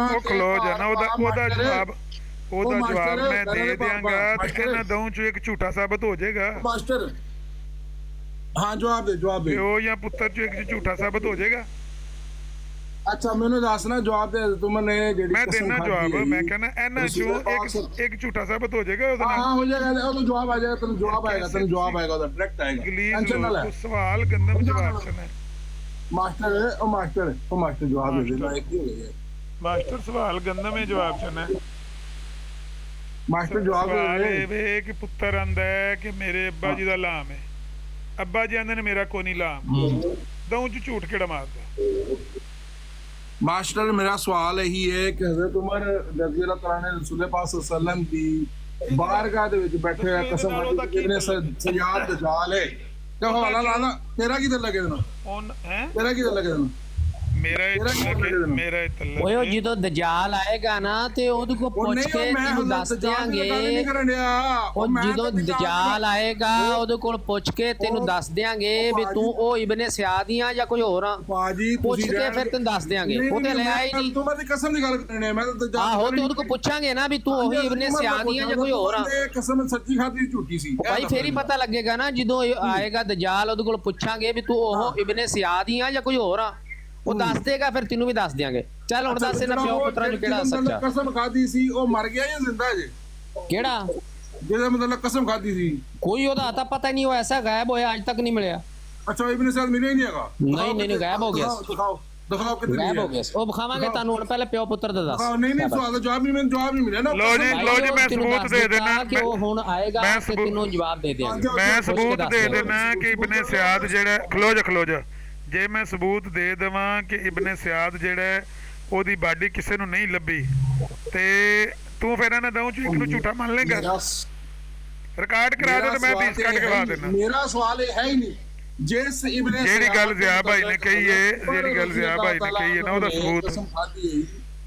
ਉਹ ਖਲੋ ਜਾਣਾ। ਉਹਦਾ ਜਵਾਬ ਮੈਂ ਦੇ ਦਿਆਂਗਾ ਤੇ ਇਹਨਾਂ ਦੋਵਾਂ ਚੋਂ ਇੱਕ ਝੂਠਾ ਸਾਬਤ ਹੋ ਜਾਏਗਾ। ਮਾਸਟਰ ਹਾਂ ਜਵਾਬ ਦੇ। ਪਿਓ ਜਾਂ ਪੁੱਤਰ ਚੋਂ ਇੱਕ ਝੂਠਾ ਸਾਬਤ ਹੋ ਜਾਏਗਾ। ਅੱਛਾ ਮੈਨੂੰ ਦੱਸ ਨਾ ਜਵਾਬ ਦੇ ਤੁਮਨੇ ਜਿਹੜੀ ਮੈਂ ਕਸਮ ਦੇਣਾ ਖਾਧੀ ਜਵਾਬ ਹੈ ਮੈਂ ਕਹਿੰਦਾ ਇਹਨਾਂ ਚੋਂ ਇੱਕ ਝੂਠਾ ਸਾਬਤ ਹੋ ਜਾਏਗਾ ਉਹਦੇ ਨਾਲ ਹਾਂ ਹੋ ਜਾਏਗਾ ਉਹ ਤਾਂ ਜਵਾਬ ਆ ਜਾਏਗਾ ਤੈਨੂੰ ਜਵਾਬ ਆਏਗਾ ਉਹਦਾ ਡਾਇਰੈਕਟ ਆਏਗਾ ਇੰਗਲਿਸ਼ ਟੈਨਸ਼ਨ ਨਾ ਲੈ ਲੋਕ ਸਵਾਲ ਗੰਦਮ ਜਵਾਬ ਚਨੇ ਮਾਸਟਰ ਜਵਾਬ ਦੇ ਦੇ ਇੱਕ ਹੀ ਹੋ ਗਿਆ ਮਾਸਟਰ ਸਵਾਲ ਗੰਦਮ ਹੈ ਜਵਾਬ ਚਨੇ ਮਾਸਟਰ ਜਵਾਬ ਸਵਾਲ ਦੇ ਇਹ ਵੇ ਕਿ ਪੁੱਤਰ ਆਂਦਾ ਹੈ ਕਿ ਮੇਰੇ ਅੱਬਾ ਜੀ ਦਾ ਲਾਮ ਹੈ ਅੱਬਾ ਜੀ ਆਂਦੇ ਨੇ ਮੇਰਾ ਕੋਈ ਨਹੀਂ ਲਾਮ ਦਊਂ ਚ ਝੂਠ ਕਿਹੜਾ ਮਾਰਦਾ ਮਾਸਟਰ ਮੇਰਾ ਸਵਾਲ ਇਹੀ ਹੈ ਕਿ ਹਜ਼ਰਤ ਉਮਰ ਰਜ਼ੀ ਅੱਲਾਹ ਤਾਲਾ ਨੇ ਰਸੂਲ ਪਾਕ ਸੱਲੱਲਾਹੁ ਅਲੈहि ਵਸੱਲਮ ਦੀ ਬਾਰਗਾਹ ਦੇ ਵਿੱਚ ਬੈਠੇ ਹੋਏ ਕਸਮ ਖਾਧੀ ਇਬਨ ਸਯਾਦ ਦਜਾਲ ਹੈ ਤੇ ਹਵਾਲਾ ਲਾਣਾ ਤੇਰਾ ਕੀ ਲੱਗੇ ਨਾ ਤੇਰਾ ਕੀ ਲੱਗੇ ਨਾ ਮੇਰਾ ਇਹ ਤੱਲਾ ਓਏ ਉਹ ਜਦੋਂ ਦਜਾਲ ਆਏਗਾ ਨਾ ਤੇ ਉਹਦੇ ਕੋ ਪੁੱਛ ਕੇ ਤੈਨੂੰ ਦੱਸ ਦਿਆਂਗੇ ਉਹ ਜਦੋਂ ਦਜਾਲ ਆਏਗਾ ਉਹਦੇ ਕੋਲ ਪੁੱਛ ਕੇ ਤੈਨੂੰ ਦੱਸ ਦਿਆਂਗੇ ਵੀ ਤੂੰ ਉਹ ਇਬਨ ਸਿਆਦੀਆਂ ਜਾਂ ਕੋਈ ਹੋਰ ਆ ਬਾਜੀ ਪੁੱਛ ਕੇ ਫਿਰ ਤੈਨੂੰ ਦੱਸ ਦਿਆਂਗੇ ਉਹ ਤੇ ਲੈ ਆਈ ਨਹੀਂ ਤੂੰ ਮੇਰੀ ਕਸਮ ਦੀ ਗੱਲ ਕਰਨੀ ਹੈ ਮੈਂ ਤਾਂ ਆਹੋ ਤੇ ਉਹਦੇ ਕੋ ਪੁੱਛਾਂਗੇ ਨਾ ਵੀ ਤੂੰ ਉਹੀ ਇਬਨ ਸਿਆਦੀਆਂ ਜਾਂ ਕੋਈ ਹੋਰ ਆ ਕਸਮ ਸੱਚੀ ਖਾਦੀ ਝੂਠੀ ਸੀ ਭਾਈ ਫੇਰ ਹੀ ਪਤਾ ਲੱਗੇਗਾ ਨਾ ਜਦੋਂ ਆਏਗਾ ਦਜਾਲ ਉਹਦੇ ਕੋਲ ਪੁੱਛਾਂਗੇ ਵੀ ਤੂੰ ਉਹ ਇਬਨ ਸਿਆਦੀਆਂ ਜਾਂ ਕੋਈ ਹੋਰ ਆ ਉਹ ਦੱਸ ਦੇਗਾ ਫਿਰ ਤੈਨੂੰ ਵੀ ਦੱਸ ਦਿਆਂਗੇ ਚੱਲ ਹੁਣ ਦੱਸ ਇਹਨਾਂ ਪਿਓ ਪੁੱਤਰਾਂ ਨੂੰ ਕਿਹੜਾ ਸੱਚਾ ਕਸਮ ਖਾਦੀ ਸੀ ਉਹ ਮਰ ਗਿਆ ਜਾਂ ਜ਼ਿੰਦਾ ਜੇ ਕਿਹੜਾ ਜਿਹਦਾ ਮਤਲਬ ਕਸਮ ਖਾਦੀ ਸੀ ਕੋਈ ਉਹਦਾ ਤਾਂ ਪਤਾ ਨਹੀਂ ਉਹ ਐਸਾ ਗਾਇਬ ਹੋਇਆ ਅੱਜ ਤੱਕ ਨਹੀਂ ਮਿਲਿਆ ਅੱਛਾ ਇਬਨ ਸਯਾਦ ਮਿਲਿਆ ਹੀ ਨਹੀਂ ਹੈਗਾ ਨਹੀਂ ਗਾਇਬ ਹੋ ਗਿਆ ਦਿਖਾਓ ਕਿੱਥੇ ਗਾਇਬ ਹੋ ਗਿਆ ਉਹ ਵਿਖਾਵਾਂਗੇ ਤੁਹਾਨੂੰ ਹੁਣ ਪਹਿਲੇ ਪਿਓ ਪੁੱਤਰ ਦਾ ਦੱਸ ਨਹੀਂ ਸਵਾਲ ਦਾ ਜਵਾਬ ਨਹੀਂ ਮੈਨੂੰ ਜਵਾਬ ਨਹੀਂ ਮਿਲਿਆ ਨਾ ਲੋ ਜੀ ਮੈਂ ਸਬੂਤ ਦੇ ਦੇਣਾ ਕਿ ਉਹ ਹੁਣ ਆਏਗਾ ਤੇ ਤੈਨੂੰ ਜਵਾਬ ਦੇ ਦਿਆਂਗੇ ਮੈਂ ਸਬੂਤ ਦੇ ਦੇਣਾ ਕਿ ਇਬਨ ਸਿਆਦ ਜਿਹੜਾ ਖਲੋ ਜਾ ਜੇ ਮੈਂ ਸਬੂਤ ਦੇ ਦੇਵਾਂ ਕਿ ਇਬਨ ਸਿਆਦ ਜਿਹੜਾ ਉਹਦੀ ਬਾਡੀ ਕਿਸੇ ਨੂੰ ਨਹੀਂ ਲੱਭੀ ਤੇ ਤੂੰ ਫਿਰ ਇਹਨਾਂ ਦਊਂ ਚ ਇੱਕ ਨੂੰ ਝੂਠਾ ਮੰਨ ਲੇਗਾ ਰਿਕਾਰਡ ਕਰਾ ਦੇ ਤੇ ਮੈਂ ਬੀਸ ਕੱਢ ਕੇ ਵਾ ਦੇਣਾ ਮੇਰਾ ਸਵਾਲ ਇਹ ਹੈ ਹੀ ਨਹੀਂ ਜਿਸ ਇਬਨ ਜਿਹੜੀ ਗੱਲ ਜ਼ਿਆ ਭਾਈ ਨੇ ਕਹੀ ਹੈ ਨਾ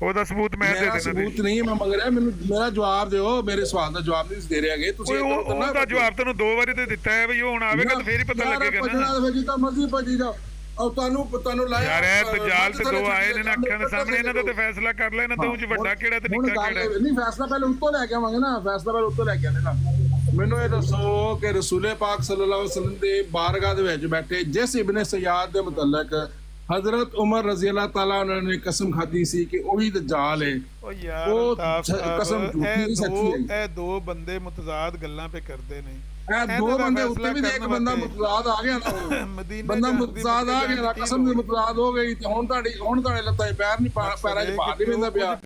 ਉਹਦਾ ਸਬੂਤ ਮੈਂ ਦੇ ਦੇਣਾ ਸਬੂਤ ਨਹੀਂ ਮੈਂ ਮੰਗ ਰਿਹਾ ਮੈਨੂੰ ਮੇਰਾ ਜਵਾਬ ਦਿਓ ਮੇਰੇ ਸਵਾਲ ਦਾ ਜਵਾਬ ਨਹੀਂ ਦੇ ਰਹੇ ਹੈਗੇ ਤੁਸੀਂ ਉਹਦਾ ਜਵਾਬ ਤੈਨੂੰ 2 ਵਾਰੀ ਤੇ ਦਿੱਤਾ ਹੈ ਵੀ ਉਹ ਹੁਣ ਆਵੇਗਾ ਤੇ ਫੇਰ ਹੀ ਪਤਾ ਲੱਗੇਗਾ ਨਾ ਜਿੱਦਾਂ ਮਰਜ਼ੀ ਭੱਜੀ ਜਾਓ ਔਰ ਤੁਹਾਨੂੰ ਲਾਇਆ ਯਾਰ ਇਹ ਦਜਾਲ ਤੇ 2 ਆਏ ਨੇ ਅੱਖਾਂ ਦੇ ਸਾਹਮਣੇ ਇਹਨਾਂ ਦਾ ਤੇ ਫੈਸਲਾ ਕਰ ਲੈ ਇਹਨਾਂ ਤੋਂ ਚ ਵੱਡਾ ਕਿਹੜਾ ਤੇ ਨਿੱਕਾ ਕਿਹੜਾ ਨਹੀਂ ਫੈਸਲਾ ਪਹਿਲੇ ਉੱਤੋਂ ਲੈ ਕੇ ਆਵਾਂਗੇ ਨਾ ਫੈਸਲਾ ਪਹਿਲੇ ਉੱਤੋਂ ਲੈ ਕੇ ਆਨੇ ਨਾ ਮੈਨੂੰ ਇਹ ਦੱਸੋ ਕਿ ਰਸੂਲੇ ਪਾਕ ਸੱਲੱਲਾਹੁ ਅਲੈਹਿ ਵਸੱਲਮ ਦੇ ਬਾਰਗਾਹ ਦੇ ਵਿੱਚ ਬੈਠੇ ਜਿਸ ਇਬਨ ਸਯਾਦ ਦੇ ਮੁਤਲਕ ਹਜ਼ਰਤ ਉਮਰ ਰਜ਼ੀ ਅੱਲਾਹ ਤਾਲਾ ਉਹਨਾਂ ਨੇ ਕਸਮ ਖਾਧੀ ਸੀ ਕਿ ਉਹੀ ਦਜਾਲ ਹੈ ਉਹ ਯਾਰ ਕਸਮ ਝੂਠੀ ਸੱਚੀ ਹੈ ਇਹ 2 ਬੰਦੇ ਮੁਤਜ਼ਾਦ ਗੱਲਾਂ ਪੇ ਕਰਦੇ ਨੇ ਇਹ 2 ਬੰਦੇ ਉੱਤੇ ਵੀ ਇੱਕ ਬੰਦਾ ਮੁਤਜ਼ਾਦ ਆ ਗਿਆ ਨਾ ਬੰਦਾ ਮੁਤਜ਼ਾਦ ਆ ਗਿਆ ਕਸਮ ਦੀ ਮੁਤਜ਼ਾਦ ਹੋ ਗਈ ਤੇ ਹੁਣ ਤੁਹਾਡੇ ਲੱਤਾਂ 'ਚ ਪੈਰ ਨਹੀਂ ਪੈਰਾਂ 'ਚ ਭਾਰ ਨਹੀਂ ਪੈਂਦਾ ਪਿਆ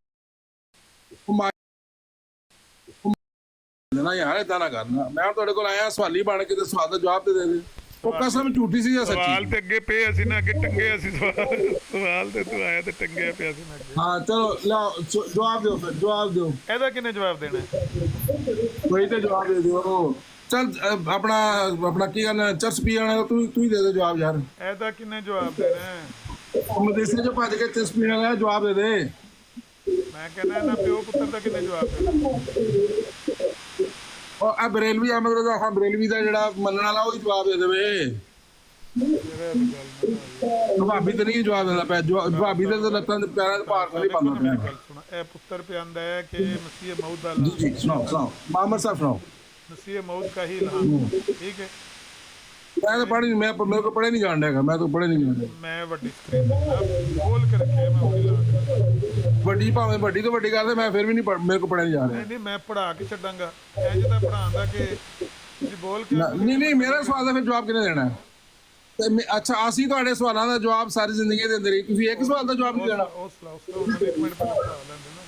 ਨਾ ਯਾਰ ਏਦਾਂ ਨਾ ਕਰਨਾ ਮੈਂ ਤੁਹਾਡੇ ਕੋਲ ਆਇਆ ਸਵਾਲੀ ਬਣ ਕੇ ਤੇ ਸਵਾਲ ਦਾ ਜਵਾਬ ਤੇ ਦੇ ਦੇ ਉਹ ਕਸਮ ਝੂਠੀ ਸੀ ਜਾਂ ਸੱਚੀ ਸਵਾਲ ਤੇ ਅੱਗੇ ਪਏ ਅਸੀਂ ਨਾ ਅੱਗੇ ਟੰਗੇ ਅਸੀਂ ਸਵਾਲ ਤੇ ਤੂੰ ਆਇਆ ਤੇ ਟੰਗਿਆ ਪਿਆ ਸੀ ਮੈਂ ਹਾਂ ਚਲੋ ਲਓ ਜਵਾਬ ਦਿਓ ਫਿਰ ਜਵਾਬ ਦਿਓ ਇਹਦਾ ਕਿੰਨੇ ਜਵਾਬ ਦੇਣਾ ਕੋਈ ਤੇ ਜਵਾਬ ਦੇ ਦਿਓ ਚਲ ਆਪਣਾ ਕੀ ਕਰਨਾ ਚਰਚ ਪੀ ਆਣਾ ਤੂੰ ਹੀ ਦੇ ਦੇ ਜਵਾਬ ਯਾਰ ਇਹਦਾ ਕਿੰਨੇ ਜਵਾਬ ਦੇਣਾ ਉਹ ਮਦਰਸੇ ਚ ਭੱਜ ਕੇ ਚਰਚ ਪੀਣ ਵਾਲਾ ਜਵਾਬ ਦੇ ਦੇ ਮੈਂ ਕਹਿੰਦਾ ਇਹਨਾਂ ਪਿਓ ਪੁੱਤਰ ਦਾ ਕਿੰਨੇ ਜਵਾਬ ਦੇਣਾ ਉਹ ਆ ਬਰੇਲਵੀ ਅਹਿਮਦ ਰਜ਼ਾ ਖਾਨ ਬਰੇਲਵੀ ਦਾ ਜਿਹੜਾ ਮੰਨਣ ਵਾਲਾ ਉਹ ਹੀ ਜਵਾਬ ਦੇ ਦੇਵੇ ਭਾਬੀ ਤੇ ਨਹੀਂ ਜਵਾਬ ਦਿੰਦਾ ਪਿਆ ਭਾਬੀ ਦੇ ਤਾਂ ਲੱਤਾਂ ਦੇ ਪੈਰਾਂ ਦੇ ਭਾਰ ਨਹੀਂ ਪਾਉਂਦਾ ਪਿਆ ਇਹ ਪੁੱਤਰ ਪਿਆਂਦਾ ਹੈ ਕਿ ਮਸੀਹ ਮੌਤ ਦਾ ਜੀ ਸੁਣਾਓ ਮੁਹੰਮਦ ਸਾਹਿਬ ਸੁਣਾਓ मसीह मौत का ही इल्हाम ठीक है मैं तो पढ़ नहीं मैं मेरे को पढ़े नहीं जान देगा मैं तो पढ़े नहीं जान मैं बड़ी स्क्रीन बोल के रखे मैं वही ला बड़ी भावें बड़ी तो बड़ी गल है मैं फिर भी नहीं मेरे को पढ़े नहीं जा रहा नहीं मैं पढ़ा के छड़ांगा इंज दा पढ़ांदा कि ਤੁਸੀਂ बोल के नहीं मेरा सवाल ਦਾ ਫਿਰ ਜਵਾਬ ਕਿਹਨੇ ਦੇਣਾ ਤੇ ਅੱਛਾ ਅਸੀਂ ਤੁਹਾਡੇ ਸਵਾਲਾਂ ਦਾ ਜਵਾਬ ਸਾਰੀ ਜ਼ਿੰਦਗੀ ਦੇ ਅੰਦਰ ਹੀ ਤੁਸੀਂ ਇੱਕ ਸਵਾਲ ਦਾ ਜਵਾਬ ਨਹੀਂ ਦੇਣਾ ਹੌਸਲਾ ਇੱਕ ਮਿੰਟ ਪਹਿਲਾਂ ਪੜਾ ਲੈਂਦੇ ਨਾ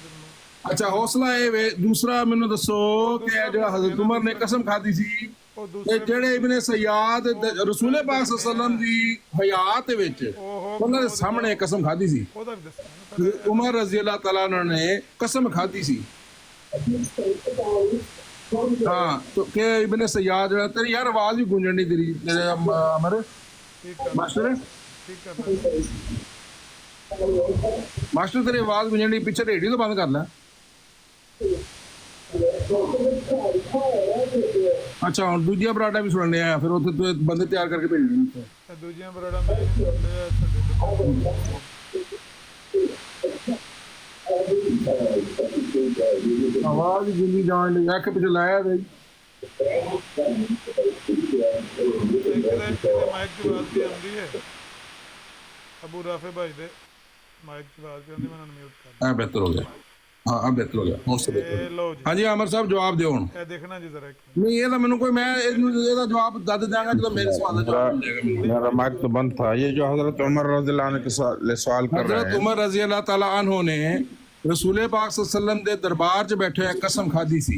ਅੱਛਾ ਹੌਸਲਾ ਇਹ ਵੇ ਦੂਸਰਾ ਮੈਨੂੰ ਦੱਸੋ ਕਿ ਜਿਹੜਾ ਹਜ਼ਰਤ ਉਮਰ ਨੇ ਕਸਮ ਖਾਧੀ ਸੀ ਤੇ ਜਿਹੜੇ ਇਬਨ ਸਯਾਦ ਰਸੂਲ ਪਾਕ ਸੱਲੱਲਾਹੁ ਅਲੈਹਿ ਵਸੱਲਮ ਦੀ ਹਯਾਤ ਵਿੱਚ ਉਹਨਾਂ ਦੇ ਸਾਹਮਣੇ ਕਸਮ ਖਾਧੀ ਸੀ ਉਹਦਾ ਵੀ ਦੱਸਣਾ ਉਮਰ ਰਜ਼ੀ ਅੱਲਾਹ ਤਾਲਾ ਉਹਨਾਂ ਨੇ ਕਸਮ ਖਾਧੀ ਸੀ ਹਾਂ तो ਕਿ ਇਬਨ ਸਯਾਦ ਜਿਹੜਾ ਤੇਰੀ ਯਾਰ ਆਵਾਜ਼ ਵੀ ਗੂੰਜਣ ਨਹੀਂ ਤੇਰੀ ਅਮਰ ਮਾਸਟਰ ਠੀਕ ਹੈ ਮਾਸਟਰ ਤੇਰੀ ਆਵਾਜ਼ ਗੂੰਜਣ ਦੀ ਪਿੱਛੇ ਰੇਡੀਓ ਤੋਂ ਬੰਦ ਕਰ ਲੈ ਅੱਛਾ ਹੁਣ ਦੂਜੀਆਂ ਬਰਾਡਾ ਵੀ ਸੁਣਨੇ ਆ ਫਿਰ ਉੱਥੇ ਤੂੰ ਬੰਦੇ ਤਿਆਰ ਕਰਕੇ ਭੇਜਣੇ ਦੂਜੀਆਂ ਬਰਾਡਾ ਮੈਂ ਸੁਣਦੇ ਆ ਆਵਾਜ਼ ਜਿੰਨੀ ਜਾਣ ਲਈ ਅੱਖ ਪਿੱਛੇ ਲਾਇਆ ਬਈ ਮਾਈਕ ਦੀ ਆਵਾਜ਼ ਵੀ ਆਉਂਦੀ ਹੈ ਅਬੂ ਰਾਫੇ ਭਾਈ ਦੇ ਮਾਈਕ ਚ ਆਵਾਜ਼ ਆਉਂਦੀ ਮੈਂ ਉਹਨੂੰ ਮਿਊਟ ਕਰ ਆ ਬਿਹਤਰ ਹੋ ਗਿਆ ਹਾਂ ਬਿਹਤਰ ਹੋ ਗਿਆ ਹੁਣ ਸੇ ਬਿਹਤਰ ਇਹ ਲਓ ਜੀ ਹਾਂਜੀ ਆਮਰ ਸਾਹਿਬ ਜਵਾਬ ਦਿਓ ਹੁਣ ਇਹ ਦੇਖਣਾ ਜੀ ਜ਼ਰਾ ਨਹੀਂ ਇਹ ਤਾਂ ਮੈਨੂੰ ਕੋਈ ਮੈਂ ਇਹਦਾ ਜਵਾਬ ਦੱਸ ਦਿਆਂਗਾ ਜਦੋਂ ਮੇਰੇ ਸਵਾਲ ਦਾ ਜਵਾਬ ਮਿਲ जाएगा ਮੈਨੂੰ मेरा माइक तो बंद था। ये जो हजरत उमर रज़ियल्लाहु अन्हु के सवाल कर रहे हजरत हैं, उमर रजी अल्लाह ताला अन्हु ने रसूल पाक सल्लल्लाहु अलैहि वसल्लम दे दरबार च बैठे होए कसम खाधी सी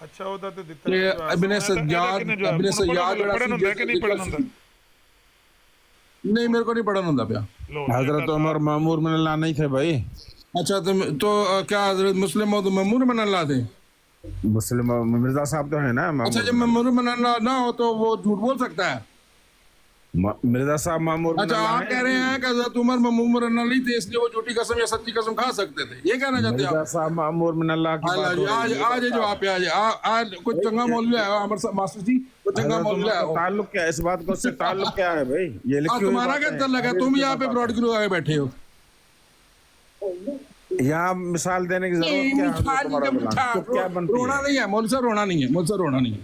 ਅੱਛਾ ਉਹਦਾ ਤੇ ਦਿੱਤਾ ਕਿ ਜਵਾਬ। ਇਬਨ ਇਹਦਾ ਸੱਜਾਦ ਕਿਹਨੇ ਜਵਾਬ? ਇਬਨ ਸੱਜਾਦ ਜਿਹੜਾ ਪੜ੍ਹਨ ਹੁੰਦਾ ਕਿ ਨਹੀਂ ਪੜ੍ਹਨ ਹੁੰਦਾ ਨਹੀਂ ਮੇਰੇ को नहीं पढ़न ਹੁੰਦਾ ਪਿਆ ਲਓ हजरत उमर मामूर मिन अल्लाह नहीं थे भाई। अच्छा तो क्या हजरत मुस्लिम हो तो ममूर मन अल्लाह थे मुस्लिम मिर्जा साहब तो है ना अच्छा मामूर। जब ममूर मन अल्लाह ना हो तो वो झूठ बोल सकता है मिर्जा साहब मामूर मिन अच्छा अल्लाह आप कह रहे हैं कि हजरत उमर ममूर मन अल्लाह नहीं थे इसलिए वो झूठी कसम या सच्ची कसम खा सकते थे ये कहना चाहते हैं मिर्जा आप साहब मामूर मिन अल्लाह की बात हो आज रही है। आज जो आप आज कोई चंगा मौलवी आया अमर मास्टर जी कोई चंगा हजरत मौलवी उमर आया का ताल्लुक क्या है? इस बात को उससे ताल्लुक क्या है भाई? ये लिखी हुई तुम्हारा बात क्या है। डर लगा तुम यहाँ पे ब्रॉड क्रू आगे बैठे हो यहाँ मिसाल देने की जरूरत क्या है? हजरत उमर रज़ियल्लाहु अन्हु? तो क्या बनती रोना है? नहीं है मौलवी साहब रोना नहीं है मौलवी साहब रोना नहीं है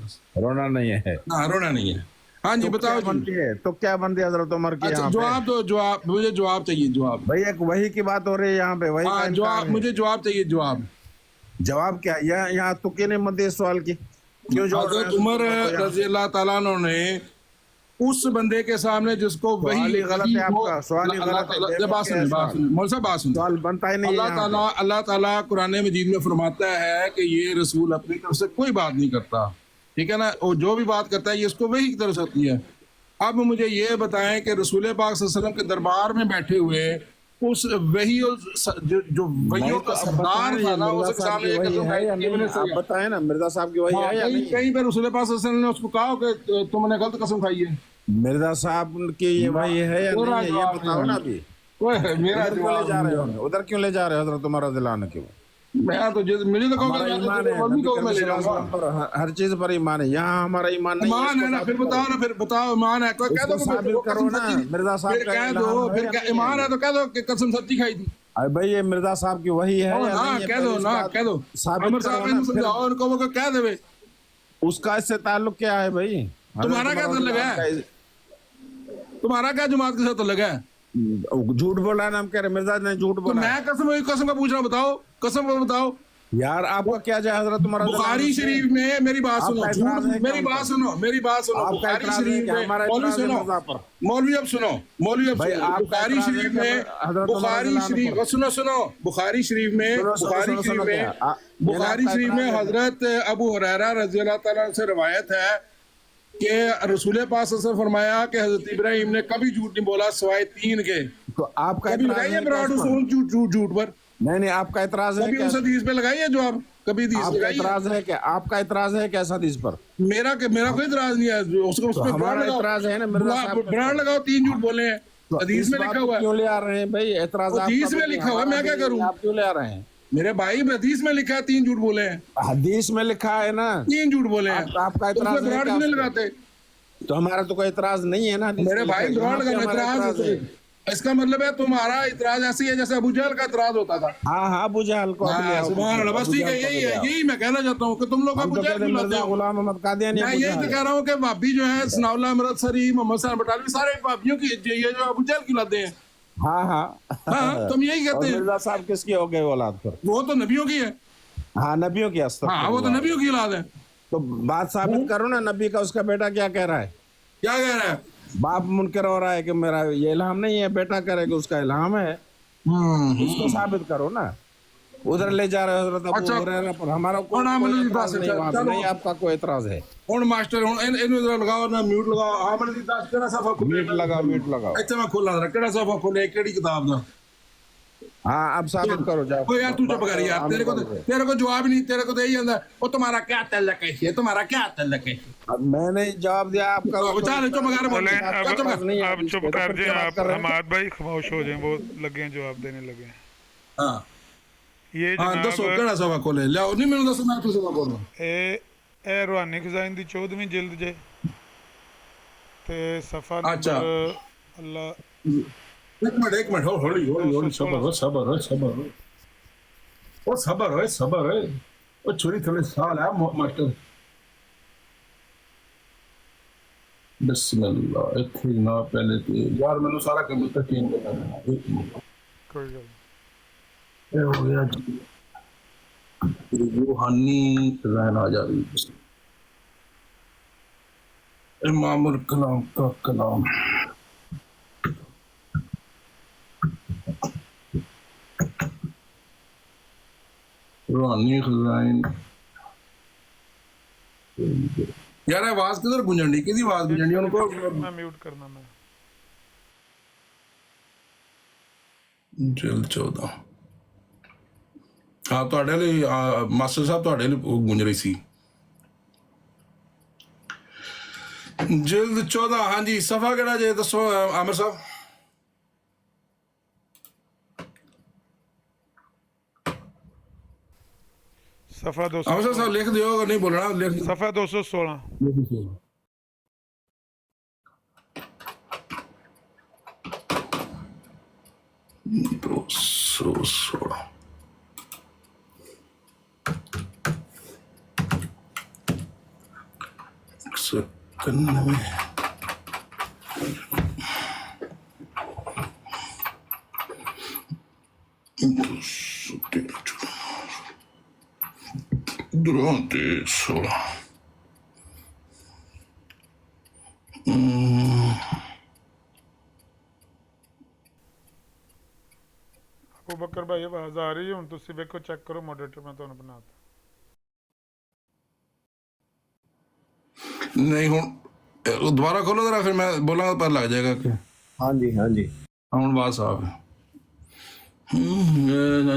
रोना नहीं है। हाँ रोना नहीं है हाँ जी तो बताओ क्या जी बनती है? तो क्या बनती है हजरत उमर की अच्छा यहाँ पे? जवाब दो जवाब मुझे जवाब चाहिए जवाब भाई एक वही की बात हो रही है यहाँ पे, वही का हाँ इनकार जवाब है। मुझे जवाब चाहिए जवाब जवाब क्या? यहाँ तुक्के नहीं मत दे इस सवाल की। क्यों जोड़ रहे हैं? हजरत उमर रजी अल्लाह ताला अन्हु ने उस बंदे के सामने जिसको सवाल वही ही गलत है आपका, सवाल ही गलत है। बात सुनिए बात सुनिए मौलवी साहब बात सुनिए सवाल बनता ही नहीं है यहाँ पे। अल्लाह ताला कुरान मजीद में फरमाता है कि ये रसूल अपनी तरफ से कोई बात नहीं करता ठीक है ना और जो भी बात करता है ये इसको वही की तरफ से होती है अब मुझे ये बताएं कि रसूल पाक सल्लल्लाहु अलैहि वसल्लम के दरबार में बैठे हुए उस वही जो वहियों का सरदार था ना उसके सामने ये कसम खाई कि मैंने आप बताएं ना मिर्जा साहब की वही है या नहीं? कहीं पे रसूल पाक सल्लल्लाहु अलैहि वसल्लम ने उसको कहा कि तुमने गलत कसम खाई है मिर्जा साहब की ये वही है या नहीं है? ये बताओ ना अभी। मेरा उधर क्यों ले जा रहे हो? उधर क्यों ले जा रहे हो हजरत उमर रज़ियल्लाहु अन्हु क्यों? मैं तो मुझे तो हमारा ईमान है, नबी करीम सल्लल्लाहु अलैहि वसल्लम पर हर चीज पर ईमान है। यहाँ हमारा ईमान नहीं ईमान है ना फिर बताओ ईमान है कोई कह दो इसको साबित करो ना। मिर्जा साहब फिर का कह दो इल्हाम है फिर या क्या नहीं ईमान है? है तो कह दो कि कसम सच्ची खाई थी अरे भाई ये मिर्जा साहब की वही है या हाँ नहीं है? कह दो पहले ना इस बात कह दो साबित अमर करो साहब ना, ने फिर समझाओ उनको वो कह देवे उसका इससे ताल्लुक क्या है भाई? तुम्हारा क्या हजरत उमर ताल्लुक है? रज़ियल्लाहु तुम्हारा क्या जमात के साथ तो लगा है अन्हु झूठ बोला है ना, हम कह रहे मिर्जा ने झूठ तो बोला है। मैं कसम का पूछ रहा हूँ बताओ कसम का बताओ यार आपका क्या जाए हजरत उमर रज़ियल्लाहु बुखारी अन्हु से? शरीफ में मेरी बात सुनो आपका इतराज़ है क्या मेरी बात सुनो मेरी बात सुनो आपका बुखारी इतराज़ है शरीफ क्या? में हमारा मौलवी इतराज़ है सुनो मिर्जा पर। मौलवी अब सुनो भाई, आपका बुखारी इतराज़ है शरीफ क्या में हज़रत उमर बुखारी रज़ियल्लाहु शरीफ अन्हु पर? सुनो बुखारी शरीफ में बुखारी शरीफ में बुखारी शरीफ में हजरत अबू हुरैरा रज़ी अल्लाह ताला से रवायत है कि रसूल पाक सल्लल्लाहु अलैहि वसल्लम फरमाया कि हजरत इब्राहिम ने कभी झूठ नहीं बोला सिवाय 3 के तो आपका कभी इतराज़ लगाइए है क्या ब्राड इस पर? झूठ पर नहीं आपका इतराज़ है कभी क्या? उस हदीस पे लगाइए जो आप कभी हदीस आपका लगाइए इतराज़ है क्या? आपका इतराज़ है क्या इस हदीस पर? मेरा कोई इतराज नहीं है उसको उस तो पे हमारा इतराज़ है ना मिर्जा साहब पे। ब्रांड लगाओ 3 झूठ बोले हैं तो हदीस इस में बात लिखा को हुआ है क्यों ले आ रहे हैं भाई? एतराज़ हदीस आपका में भी लिखा हुआ है, हमारा मैं क्या भी करूं? आप क्यों ले आ रहे हैं? मेरे भाई हदीस में लिखा है 3 झूठ बोले हैं हदीस में लिखा है ना। 3 झूठ बोले हैं आपका तो इतराज़ उसमें है ब्रांड क्या क्यों नहीं उस पे? लगाते तो हमारा तो कोई इतराज़ नहीं है ना हदीस मेरे में भाई लिखा है। ब्रांड का यहाँ पे हमारा इतराज इतराज़ है। इसका मतलब है तुम्हारा इतराज ऐसी है जैसे अबू जहल का इतराज होता था हाँ अबू जहल को अब ले आओ। सुभान अल्लाह बस अबू ठीक है जहल को यही ले है आओ। यही मैं कहना चाहता हूँ कि तुम लोग हम अबू तो जहल कहते हैं क्यों लाते मिर्जा हो गुलाम अहमद कादियानी मैं अबू यही तो जहल कह रहा हूँ कि भाभी जो है सनाउल्लाह अमृतसरी मोहम्मद साहब बटालवी सारे भाभियों की ये जो अबू जहल क्यों लाते हैं हाँ हाँ तुम यही और कहते हैं मिर्जा साहब किसकी हो गए औलाद पर? वो तो नबियों की है हाँ नबियों की हाँ वो तो नबियों की औलाद है तो बात साबित करो ना नबी का उसका बेटा क्या कह रहा है? क्या कह रहा है बाप मुनकर हो रहा है कि मेरा ये इल्हाम नहीं है, बेटा करेगा उसका इल्हाम है। इसको साबित करो ना। उधर ले जा रहे हो हजरत अबू अच्छा। हुरैरा पर हमारा कोई और आमन की इतराज़ बात नहीं है, वहाँ पे, चलो। नहीं आपका कोई इतराज़ है। ਹੁਣ ਮਾਸਟਰ ਹੁਣ ਇਹਨੂੰ ਜਰਾ ਲਗਾਓ ਨਾ ਮਿਊਟ ਲਗਾਓ ਆਮਨ ਦੀ ਦੱਸ ਕਿਹੜਾ ਸਫਾ म्यूट लगाओ। ਇੱਥੇ ਮੈਂ ਖੋਲਾਂ ਜਰਾ ਕਿਹੜਾ ਸਫਾ ਖੋਲੇ ਕਿਹੜੀ ਕਿਤਾਬ ਦਾ हाँ अब साबित करो जाओ। ਓਏ ਯਾਰ ਤੂੰ ਚੁੱਪ ਕਰ ਯਾਰ ਤੇਰੇ ਕੋ ਜਵਾਬ ਨਹੀਂ ਤੇਰੇ ਕੋ तो यही ਜਾਂਦਾ ਉਹ तुम्हारा क्या तल्लक है तुम्हारा क्या तल्लक है अब मैंने जवाब दिया आपका चल चुप कर बोले आपका जवाब नहीं है, अब इस चुप पे तो कर फिर जाए क्या आप कर रहे हैं? हमाद भाई खामोश हो जाएं वो लगे हैं जवाब देने लगे हैं हाँ ये हाँ दसो जनाब ਕਿਹੜਾ ਸਫਾ ਖੋਲੇ ਲਿਆਓ ਨਹੀਂ ਮੈਨੂੰ ਦੱਸੋ ਮੈਂ ਤੁਸੀਂ ਸਫਾ ਖੋਲੋ ਇਹ ਰੂਹਾਨੀ ਖਜ਼ਾਨ ਦੀ 14ਵੀਂ ਜਿਲਦ ਜੇ ਤੇ ਸਫਾ अच्छा। ਨੰਬਰ ਅੱਲਾ एक मिनट हौली सबर होए ओ छोरी थोड़े साल है मास्टर बिस्मिल्लाह इथे ना पहले ते यार मैंने सारा कंप्यूटर चेंज करना है एक मिनट कोई गल ये हो गया जी रूहानी खजाना आजादी इमामुल कलाम का कलाम रूहानी खजाना यार आवाज किधर गूंजन डी किदी आवाज गूंजन डी उनको मैं म्यूट करना मैं जिल्द 14 हाँ ਤੁਹਾਡੇ ਲਈ ਮਾਸਟਰ ਸਾਹਿਬ ਤੁਹਾਡੇ ਲਈ ਗੂੰਜ ਰਹੀ ਸੀ ਜਿਲਦ 14 ਹਾਂਜੀ ਸਫਾ ਕਿਹੜਾ ਜੇ ਦੱਸੋ ਆਮਰ ਸਾਹਿਬ सफ़ा आमर साहब लिख दियो अगर नहीं बोलना लिख दियो सफ़ा 216 216 191 durante sola अबू बकर भाई आवाज़ आ रही है हुण तुसीं वेखो चेक करो मॉडरेटर मैं तुहानूं बनाता नहीं हूँ दोबारा खोलो जरा फिर मैं बोलांगा पता लग जाएगा कि हाँ जी हूँ बात साहब है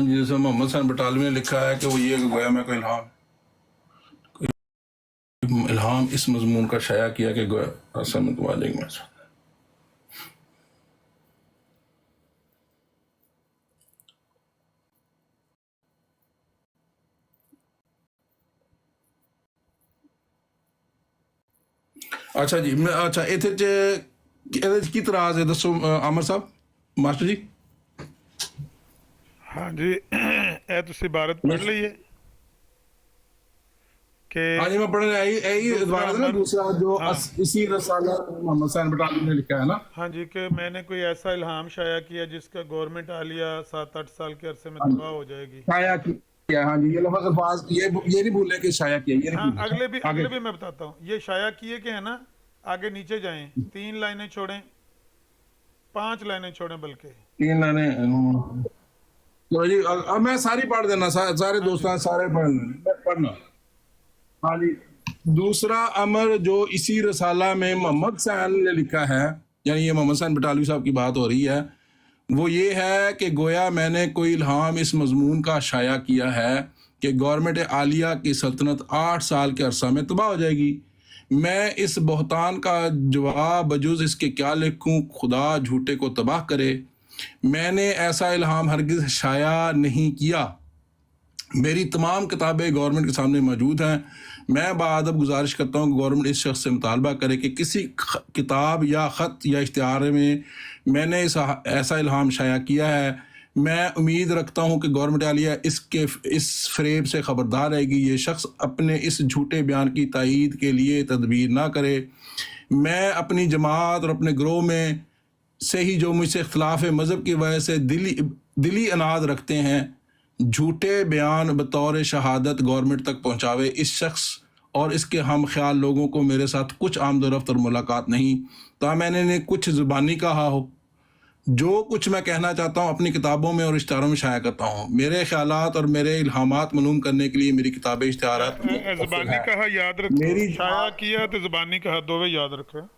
जैसे मोहम्मद हसन बटालवी ने लिखा है कि वो ये गोया मैं कोई इल्हाम इस मजमून का शाया किया कि गोया असल में तुम आ जाएंगे मेरे साथ अच्छा जी मैं अच्छा ਇਹਦੇ ਚ ਕੀ ਤਰਾਜ਼ ਹੈ ਦੱਸੋ ਅਮਰ ਸਾਹਿਬ ਮਾਸਟਰ ਜੀ हाँ जी ਇਹ ਤੁਸੀਂ ਇਬਾਰਤ ਪੜ੍ਹ ਲਈ ਹੈ कि हाँ जी मैं पढ़ने यही इबारत है ना दूसरा जो इसी रसाला मोहम्मद हसन बटालवी ने लिखा है ना हाँ जी कि मैंने कोई ऐसा इल्हाम शाया किया जिसका गवर्नमेंट आलिया 7-8 साल के अरसे में तबाह हो जाएगी शाया किया हाँ जी ये लफ्ज़ अल्फाज ये नहीं भूलने कि शाया किया ये हाँ नहीं अगले भी मैं बताता हूँ ये शाया किए के है ना आगे नीचे जाएं 3 लाइनें छोड़ें 5 लाइनें छोड़ें बल्कि 3 लाइनें तो जी अब मैं सारी पढ़ देना सारे दोस्तों सारे पढ़ना हाँ जी दूसरा अमर जो इसी रसाला में मोहम्मद हसन ने लिखा है यानी ये मोहम्मद हसन बटालवी साहब की बात हो रही है वो ये है कि गोया मैंने कोई इल्हाम इस मजमून का शाया किया है कि गवर्नमेंट आलिया की सल्तनत 8 साल के अरसा में तबाह हो जाएगी मैं इस बहतान का जवाब बजुज़ इसके क्या लिखूं खुदा झूठे को तबाह करे मैंने ऐसा इल्हाम हरगिज़ शाया नहीं किया मेरी तमाम किताबें गवर्नमेंट के सामने मौजूद हैं मैं बाअदब गुजारिश करता हूँ कि गवर्नमेंट इस शख्स से मुतालबा करे कि किसी किताब या ख़त या इश्तिहार में मैंने ऐसा इल्हाम शाया किया है मैं उम्मीद रखता हूँ कि गवर्नमेंट आलिया इस फ़रेब से ख़बरदार रहेगी ये शख्स अपने इस झूठे बयान की तायीद के लिए तदबीर ना करे मैं अपनी जमात और अपने ग्रोह में से ही जो मुझसे इख्तिलाफ मज़हब की वजह से दिली अनाद रखते हैं झूठे बयान बतौर शहादत गवर्नमेंट तक पहुँचावे इस शख्स और इसके हम ख्याल लोगों को मेरे साथ कुछ आमदोरफ्त और मुलाकात नहीं तो मैंने इन्हें कुछ ज़ुबानी कहा हो जो कुछ मैं कहना चाहता हूँ अपनी किताबों में और इश्तिहारों में शाया करता हूँ मेरे ख्यालात और मेरे इल्हामात मालूम करने के लिए मेरी किताबें इश्तिहारात ज़बानी कहा याद रखो मेरी शाया किया तो ज़बानी कहा दोवें याद रखो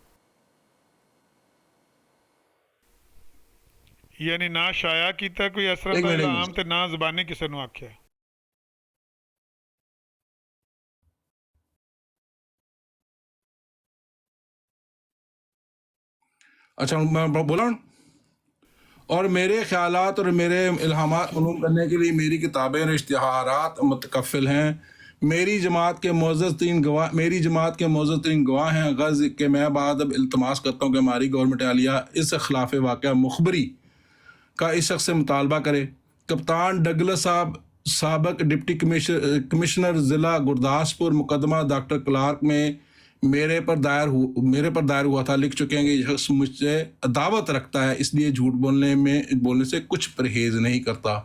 यानी ना शाया कीता कोई असर दा इल्हाम ते ना ज़बानी किसे नूं आख्या अच्छा मैं बोला और मेरे ख्यालात और मेरे इल्हामात मालूम करने के लिए मेरी किताबें और इश्तिहारात मुतकफ़िल हैं मेरी जमात के मोअज़्ज़ज़ तीन गवाह हैं गज़ के मैं बाअदब इल्तमास करता हूँ कि हमारी गवर्नमेंट आलिया इस खिलाफ वाक़या मुखबरी का इस शख्स से मुतालबा करे कप्तान डगलस साहब साबक डिप्टी कमिश्नर ज़िला गुरदासपुर मुकदमा डॉक्टर क्लार्क में میرے پر دائر ہوا تھا، لکھ چکے ہیں کہ یہ شخص مجھ سے عداوت رکھتا ہے، اس لیے جھوٹ بولنے سے کچھ پرہیز نہیں کرتا۔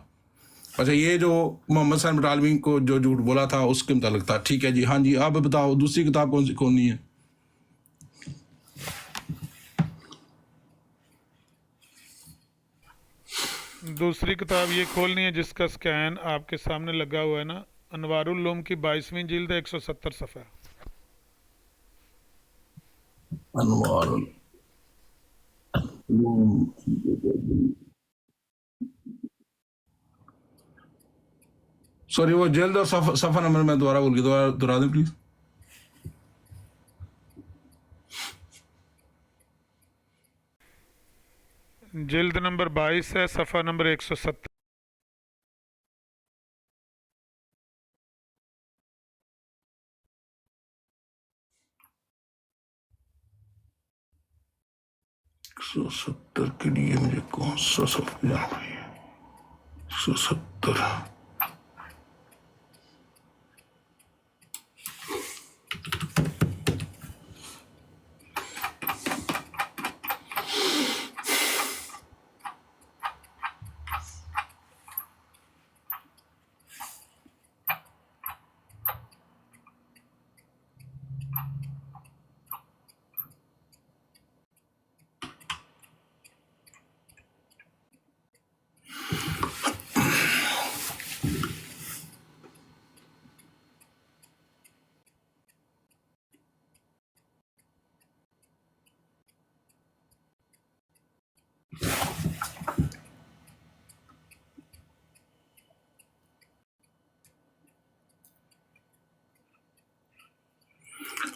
اچھا، یہ جو محمد صاحب عالمین کو جو جھوٹ بولا تھا اس کے متعلق تھا، ٹھیک ہے جی۔ ہاں جی، آپ بتاؤ دوسری کتاب کون سی کھولنی ہے؟ دوسری کتاب یہ کھولنی ہے جس کا سکین آپ کے سامنے لگا ہوا ہے نا، انوار العلوم کی 22ویں جلد ہے، 170 صفحہ۔ انوار سوری، وہ جلد اور صفحہ نمبر میں دوبارہ بول گیا، دوبارہ دیں پلیز۔ جلد نمبر 22 ہے، صفحہ نمبر 170۔ کے لیے مجھے کون سا صفحہ جانا ہے؟ 170۔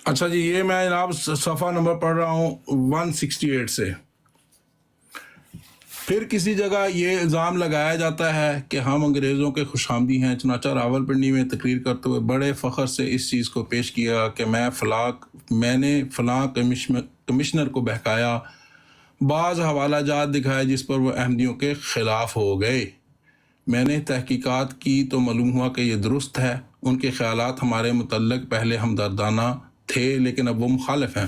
اچھا جی، یہ میں جناب صفحہ نمبر پڑھ رہا ہوں 168 سے۔ پھر کسی جگہ یہ الزام لگایا جاتا ہے کہ ہم انگریزوں کے خوش آمدی ہیں، چنانچہ راولپنڈی میں تقریر کرتے ہوئے بڑے فخر سے اس چیز کو پیش کیا کہ میں نے فلاں کمشنر کو بہکایا، بعض حوالہ جات دکھائے جس پر وہ احمدیوں کے خلاف ہو گئے۔ میں نے تحقیقات کی تو معلوم ہوا کہ یہ درست ہے، ان کے خیالات ہمارے متعلق پہلے ہمدردانہ تھے لیکن اب وہ مخالف ہیں۔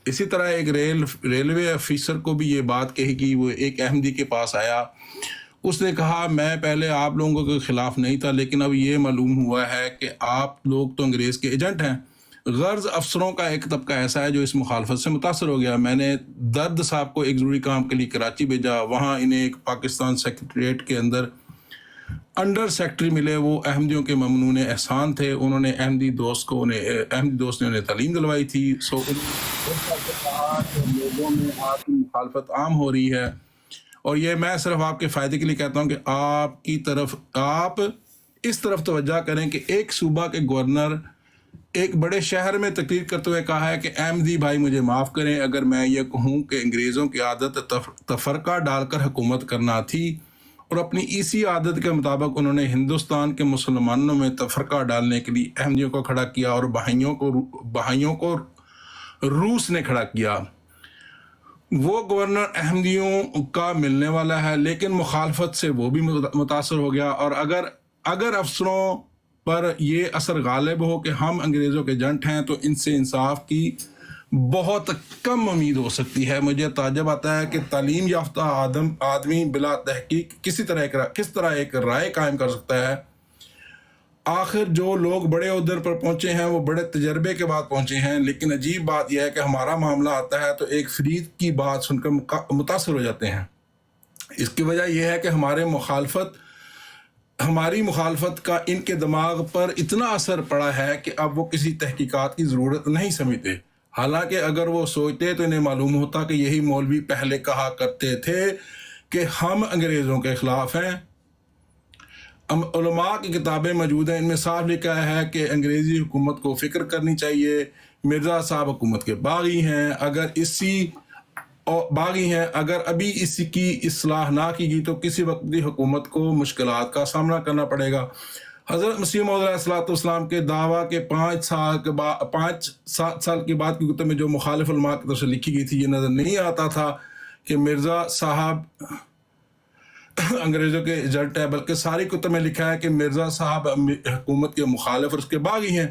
اسی طرح ایک ریلوے افیسر کو بھی یہ بات کہی کہ وہ ایک احمدی کے پاس آیا، اس نے کہا میں پہلے آپ لوگوں کے خلاف نہیں تھا لیکن اب یہ معلوم ہوا ہے کہ آپ لوگ تو انگریز کے ایجنٹ ہیں۔ غرض افسروں کا ایک طبقہ ایسا ہے جو اس مخالفت سے متاثر ہو گیا۔ میں نے درد صاحب کو ایک ضروری کام کے لیے کراچی بھیجا، وہاں انہیں ایک پاکستان سیکریٹریٹ کے انڈر سیکٹری ملے، وہ احمدیوں کے ممنون احسان تھے، انہوں نے احمدی دوست نے انہیں تعلیم دلوائی تھی۔ لوگوں میں آپ کی مخالفت عام ہو رہی ہے، اور یہ میں صرف آپ کے فائدے کے لیے کہتا ہوں کہ آپ اس طرف توجہ کریں کہ ایک صوبہ کے گورنر ایک بڑے شہر میں تقریر کرتے ہوئے کہا ہے کہ احمدی بھائی مجھے معاف کریں اگر میں یہ کہوں کہ انگریزوں کی عادت تفرقہ ڈال کر حکومت کرنا تھی، اور اپنی اسی عادت کے مطابق انہوں نے ہندوستان کے مسلمانوں میں تفرقہ ڈالنے کے لیے احمدیوں کو کھڑا کیا اور بہائیوں کو روس نے کھڑا کیا۔ وہ گورنر احمدیوں کا ملنے والا ہے لیکن مخالفت سے وہ بھی متاثر ہو گیا، اور اگر افسروں پر یہ اثر غالب ہو کہ ہم انگریزوں کے ایجنٹ ہیں تو ان سے انصاف کی بہت کم امید ہو سکتی ہے۔ مجھے تعجب آتا ہے کہ تعلیم یافتہ آدمی بلا تحقیق کس طرح ایک رائے قائم کر سکتا ہے۔ آخر جو لوگ بڑے عہدے پر پہنچے ہیں وہ بڑے تجربے کے بعد پہنچے ہیں، لیکن عجیب بات یہ ہے کہ ہمارا معاملہ آتا ہے تو ایک فرید کی بات سن کر متاثر ہو جاتے ہیں۔ اس کی وجہ یہ ہے کہ ہماری مخالفت کا ان کے دماغ پر اتنا اثر پڑا ہے کہ اب وہ کسی تحقیقات کی ضرورت نہیں سمجھتے، حالانکہ اگر وہ سوچتے تو انہیں معلوم ہوتا کہ یہی مولوی پہلے کہا کرتے تھے کہ ہم انگریزوں کے خلاف ہیں۔ علماء کی کتابیں موجود ہیں، ان میں صاف لکھا ہے کہ انگریزی حکومت کو فکر کرنی چاہیے۔ مرزا صاحب حکومت کے باغی ہیں، اگر ابھی اس کی اصلاح نہ کی گئی تو کسی وقت بھی حکومت کو مشکلات کا سامنا کرنا پڑے گا۔ حضرت مسیح موعود علیہ الصلوۃ والسلام کے دعویٰ کے 5 سال کے بعد کی کتب میں جو مخالف علماء کی طرف سے لکھی گئی تھی، یہ نظر نہیں آتا تھا کہ مرزا صاحب انگریزوں کے ایجنٹ ہے، بلکہ ساری کتب میں لکھا ہے کہ مرزا صاحب حکومت کے مخالف اور اس کے باغی ہیں۔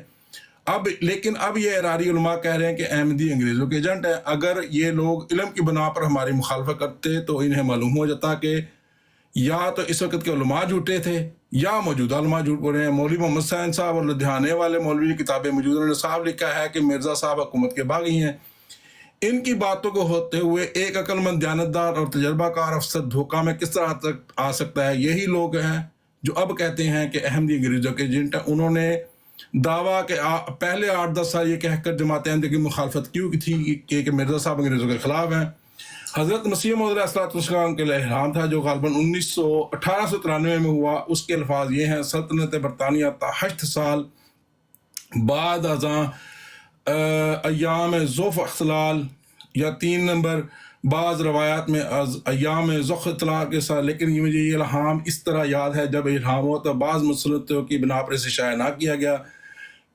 اب لیکن اب یہ اراری علماء کہہ رہے ہیں کہ احمدی انگریزوں کے ایجنٹ ہیں. اگر یہ لوگ علم کی بنا پر ہماری مخالفت کرتے تو انہیں معلوم ہو جاتا کہ یا تو اس وقت کے علماء جھوٹے تھے یا موجودہ علماء جھوٹ بول رہے ہیں. مولوی محمد حسین صاحب اور لدھیانے والے مولوی کی کتابیں موجود ہیں. انہوں نے صاحب لکھا ہے کہ مرزا صاحب حکومت کے باغی ہیں. ان کی باتوں کو ہوتے ہوئے ایک عقل مند دیانتدار اور تجربہ کار افسر دھوکہ میں کس طرح تک آ سکتا ہے؟ یہی لوگ ہیں جو اب کہتے ہیں کہ احمدی انگریزوں کے ایجنٹ ہیں. انہوں نے دعویٰ کہ پہلے 8-10 سال یہ کہہ کر جماعت احمدیہ کی مخالفت کیوں کی تھی کہ مرزا صاحب انگریزوں کے خلاف ہیں. حضرت مسیح موعود علیہ السلام کے الہام تھا جو غالباً 1893 میں ہوا. اس کے الفاظ یہ ہیں: سلطنت برطانیہ تا 8 سال بعد ازاں ایام ذوف اختلال، یا 3 نمبر بعض روایات میں از ایام ذوف اختلال کے ساتھ. لیکن مجھے یہ الہام اس طرح یاد ہے جب الہام ہوا تو بعض مسلطوں کی بنا پر اسے شائع نہ کیا گیا،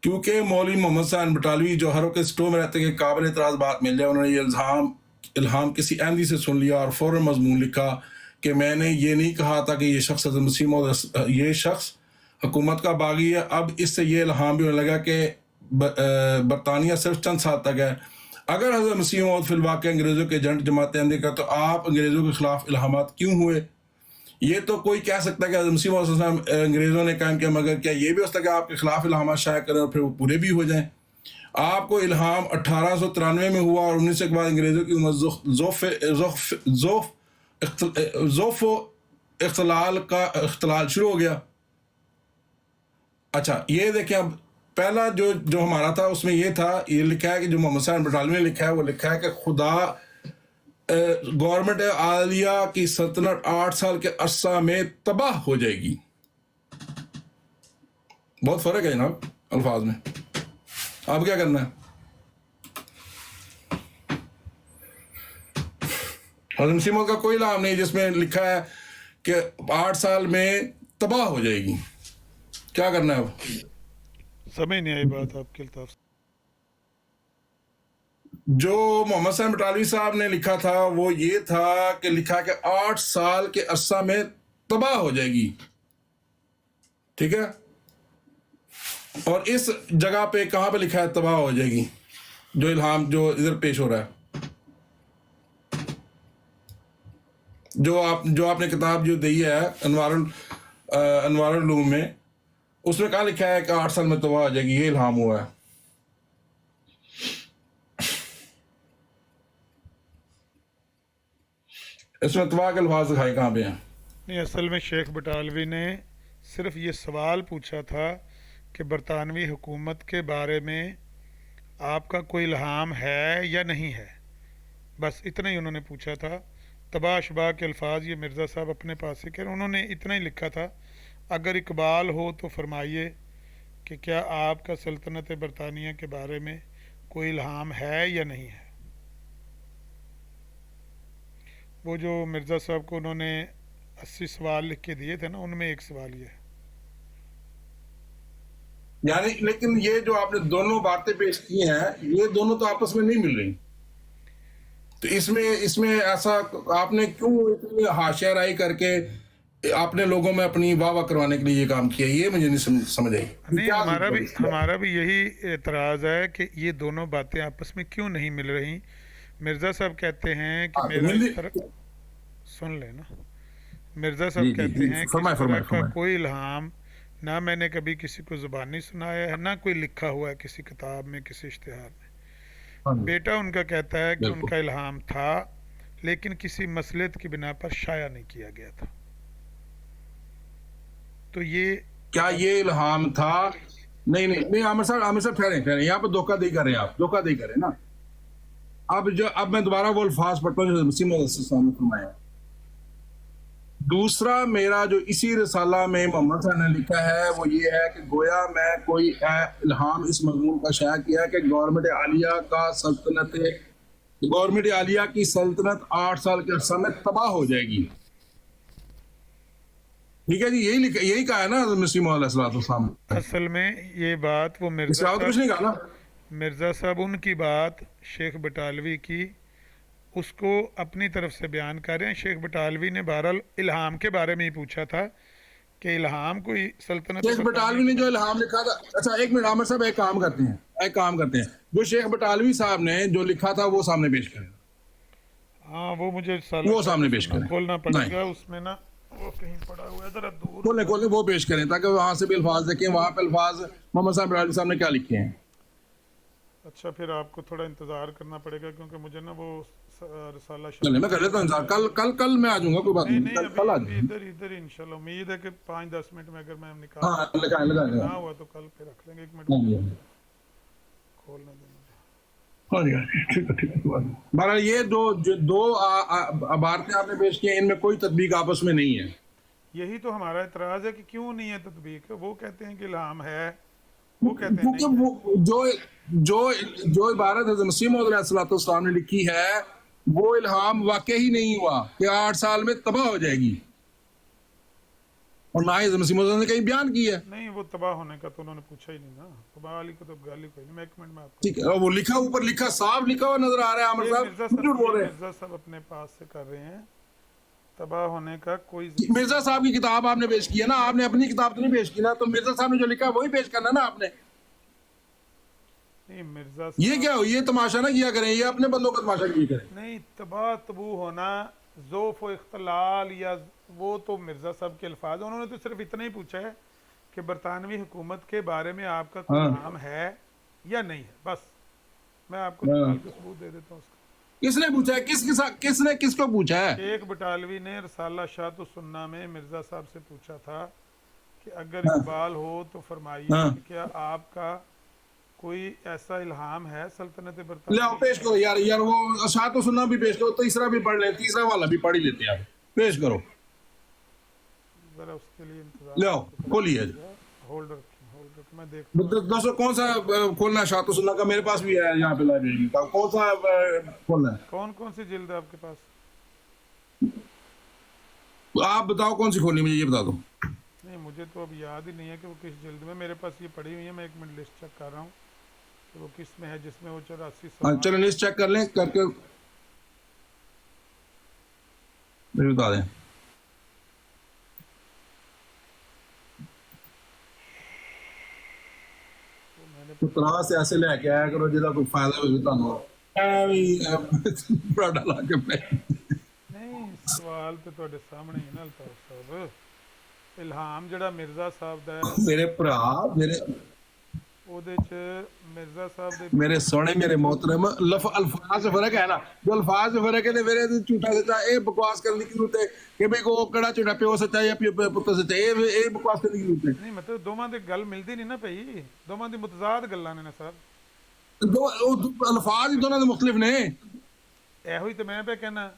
کیونکہ مولوی محمد حسین بٹالوی جو ہر وقت اسٹو میں رہتے کہ قابل اعتراض بات مل جائے، انہوں نے یہ الہام کسی احمدی سے سن لیا اور فوراً مضمون لکھا کہ میں نے یہ نہیں کہا تھا کہ یہ شخص حضرت مسیح موعود یہ شخص حکومت کا باغی ہے. اب اس سے یہ الہام بھی ہونے لگا کہ برطانیہ صرف چند سال تک ہے. اگر حضرت مسیح موعود فی الواقع انگریزوں کے ایجنٹ جماعت احمدیہ کا تو آپ انگریزوں کے خلاف الہامات کیوں ہوئے؟ یہ تو کوئی کہہ سکتا ہے کہ حضرت مسیح موعود انگریزوں نے قائم کیا، مگر کیا یہ بھی ہو سکتا ہے کہ آپ کے خلاف الہامات شائع کریں اور پھر وہ پورے بھی ہو جائیں؟ آپ کو الہام 1893 میں ہوا اور 1900 کے بعد انگریزوں کی ذوف اختلال شروع ہو گیا. اچھا یہ دیکھیں، اب پہلا جو ہمارا تھا اس میں یہ تھا، یہ لکھا ہے کہ جو محمد حسین بٹالوی نے لکھا ہے وہ لکھا ہے کہ خدا گورنمنٹ عالیہ کی سلطنت 8 سال کے عرصہ میں تباہ ہو جائے گی. بہت فرق ہے جناب الفاظ میں. اب کیا کرنا ہے؟ حضرت مسیح موعود کا کوئی الہام نہیں جس میں لکھا ہے کہ 8 سال میں تباہ ہو جائے گی. کیا کرنا ہے؟ اب سمجھ نہیں آئی بات آپ کے الطاف. جو محمد حسین بٹالوی صاحب نے لکھا تھا وہ یہ تھا کہ لکھا کہ 8 سال کے عرصہ میں تباہ ہو جائے گی. ٹھیک ہے، اور اس جگہ پہ کہاں پہ لکھا ہے تباہ ہو جائے گی؟ جو الہام جو ادھر پیش ہو رہا ہے، جو آپ نے کتاب جو دی ہے انوار العلوم میں، اس میں کہاں لکھا ہے کہ 8 سال میں تباہ ہو جائے گی؟ یہ الہام ہوا ہے. اس میں تباہ کے الفاظ دکھائے کہاں پہ ہیں؟ نہیں، اصل میں شیخ بٹالوی نے صرف یہ سوال پوچھا تھا کہ برطانوی حکومت کے بارے میں آپ کا کوئی الہام ہے یا نہیں ہے، بس اتنا ہی انہوں نے پوچھا تھا. تباہ شباہ کے الفاظ یہ مرزا صاحب اپنے پاس سے کہہ رہے، انہوں نے اتنا ہی لکھا تھا اگر اقبال ہو تو فرمائیے کہ کیا آپ کا سلطنت برطانیہ کے بارے میں کوئی الہام ہے یا نہیں ہے. وہ جو مرزا صاحب کو انہوں نے 80 سوال لکھ کے دیے تھے نا، ان میں ایک سوال یہ ہے. یعنی لیکن یہ جو آپ نے دونوں باتیں پیش کی ہیں یہ دونوں تو آپس میں نہیں مل رہی. تو اس میں ایسا آپ نے کیوں اتنی حاشیہ رائی کر کے آپ نے لوگوں میں اپنی واہ واہ کروانے کے لیے یہ کام کیا؟ یہ مجھے نہیں سمجھ آئی. نہیں، ہمارا بھی یہی اعتراض ہے کہ یہ دونوں باتیں آپس میں کیوں نہیں مل رہی. مرزا صاحب کہتے ہیں کہ میرا سن لیں نا، مرزا صاحب کہتے ہیں کہ اس طرح کا کوئی الہام نہ میں نے کبھی کسی کو زبانی سنایا ہے، نہ کوئی لکھا ہوا ہے کسی کتاب میں، کسی اشتہار میں. بیٹا ان کا کہتا ہے کہ ان کا الہام تھا لیکن کسی مصلحت کی بنا پر شائع نہیں کیا گیا تھا. تو یہ کیا یہ الہام تھا؟ نہیں عامر صاحب ٹھہریں، یہاں پہ دھوکہ دہی کر رہے ہیں آپ، دھوکہ دہی کر رہے ہیں نا. اب میں دوبارہ وہ الفاظ پڑھتا ہوں جو مسیح موعود علیہ السلام نے فرمایا. دوسرا میرا جو اسی رسالہ میں محمد صاحب نے لکھا ہے وہ یہ ہے کہ گویا میں کوئی الہام اس مضمون کا شائع کیا کہ گورنمنٹ عالیہ کی سلطنت 8 سال کے عرصہ میں تباہ ہو جائے گی. ٹھیک ہے جی، یہی کہا ہے نا مسیح موعود علیہ السلام. اصل میں یہ بات وہ مرزا صاحب ان کی بات شیخ بٹالوی کی اس کو اپنی طرف سے بیان کر رہے ہیں. شیخ بٹالوی نے بہرحال الہام کے بارے میں ہی پوچھا تھا کہ الہام کوئی سلطنت شیخ بٹالوی نے جو الہام لکھا تھا، اچھا ایک منٹ عامر صاحب، ایک کام کرتے ہیں، جو شیخ بٹالوی صاحب نے جو لکھا تھا وہ سامنے پیش کریں، ہاں وہ مجھے وہ سامنے پیش کریں، کھولنا پڑے گا، اس میں نا وہ کہیں پڑا ہوا ہے ذرا دور. کھولیں وہ پیش کریں تاکہ وہاں سے بھی الفاظ دیکھیں، وہاں پہ الفاظ محمد صاحب بٹالوی صاحب نے کیا لکھے ہیں. اچھا پھر آپ کو تھوڑا انتظار کرنا پڑے گا کیونکہ مجھے نا وہ رسالہ چلیں میں کر لیتا ہوں انتظار، کل میں آ جاؤں گا، کوئی بات نہیں نہیں، کل آ ابھی جاؤں ادھر انشاءاللہ امید ہے کہ 5-10 منٹ میں اگر میں نکال ہاں لگائیں نہ ہوا تو کل پہ رکھ لیں گے. 1 منٹ کھولنا دیں مجھے. ہاں جی ٹھیک ہے. بہرحال یہ دو عبارتیں آپ نے پیش کی ہیں، ان میں کوئی تطبیق آپس میں نہیں ہے. یہی تو ہمارا اعتراض ہے کہ کیوں نہیں ہے تطبیق. وہ کہتے ہیں کہ الہام ہے، وہ کہتے ہیں نہیں ہے. کیونکہ جو عبارت حضرت مسیح موعود علیہ الصلوۃ والسلام نے لکھی ہے وہ الہام واقع ہی نہیں ہوا کہ 8 سال میں تباہ ہو جائے گی، اور نہ ہی حضرت مسیح موعود نے کہیں بیان کی ہے. نہیں وہ تباہ ہونے کا تو انہوں نے پوچھا ہی نہیں نا، تباہ والی کو تو گالی کوئی نہیں. میں 1 منٹ میں آپ کو ٹھیک ہے، وہ لکھا اوپر لکھا صاف لکھا ہوا نظر آ رہا ہے. عامر صاحب جھوٹ بول رہے ہیں. مرزا صاحب اپنے پاس سے کر رہے ہیں، تباہ ہونے کا کوئی مرزا صاحب کی کتاب آپ نے پیش کی ہے نا، آپ نے اپنی کتاب تو نہیں پیش کی نا، تو مرزا صاحب نے جو لکھا ہے وہی پیش کرنا نا آپ نے. نہیں. مرزا یہ کیا ہو، یہ تماشا نہ کیا کریں، یہ اپنے بندوں کا تماشا کیا کریں. نہیں تباہ تبو ہونا، ذوف و اختلال، یا وہ تو مرزا صاحب کے الفاظ. انہوں نے تو صرف اتنا ہی پوچھا ہے کہ برطانوی حکومت کے بارے میں آپ کا کوئی نام ہے یا نہیں ہے، بس. میں آپ کو نکال کے ثبوت دے دیتا ہوں اس کا. کس نے پوچھا ہے، کس نے کس کو پوچھا ہے؟ شیخ بٹالوی نے رسالہ شاۃ السنہ میں مرزا صاحب سے پوچھا تھا کہ اگر اقبال ہو تو فرمائیے کہ کیا آپ کا کوئی ایسا الہام ہے سلطنت لے برطانیہ. آؤ پیش کرو یار وہ شاۃ و سنہ بھی پیش کرو، تیسرا بھی پڑھ لیں، تیسرا والا بھی پڑھ ہی لیتے ہیں، آپ پیش کرو. ذرا اس کے لیے لے آؤ کھولیے. ہولڈ رکھیں، میں دیکھتا ہوں. دوستو کون سا کھولنا ہے شاۃ و سنہ کا؟ میرے پاس بھی ہے یہاں پہ لائبریری کا، کون سا کھولنا ہے؟ کون سی جلد ہے آپ کے پاس؟ آپ بتاؤ کون سی کھولنی، مجھے یہ بتا دو. نہیں مجھے تو اب یاد ہی نہیں ہے کہ وہ کس جلد میں. میرے پاس یہ پڑھی ہوئی ہے، میں 1 منٹ لسٹ چیک کر رہا ہوں کہ وہ کس میں ہے، جس میں وہ 84 سوال. چلیں لسٹ چیک کر لیں، کر کے مجھے بتا دیں. طرح سے ایسے لے کے آیا کرو جہاں کوئی فائدہ ہوگی تمہیں بڑا ڈالا کے پہ. نہیں سوال تو تواڈے سامنے ہی نا الطاف صاحب. الہام جڑا مرزا صاحب دا ہے، میرے بھرا اودے چ مرزا صاحب دے میرے سونے میرے محترم الفاظ سے فرق ہے نا، جو الفاظ سے فرق ہے تے میرے جھوٹا سچا اے بکواس کرنے کی ضرورت ہے کہ بھئی کو کڑا چڑا پیو سچا یا پیو پتر سچا، اے بکواس کرنے کی ضرورت ہے. نہیں مطلب دوواں دے گل ملدی نہیں نا پئی، دوواں دی متضاد گلاں نے نا سر. دو الفاظ ہی دونوں دے مختلف نے. ایہو ہی تے میں پہ کہنا.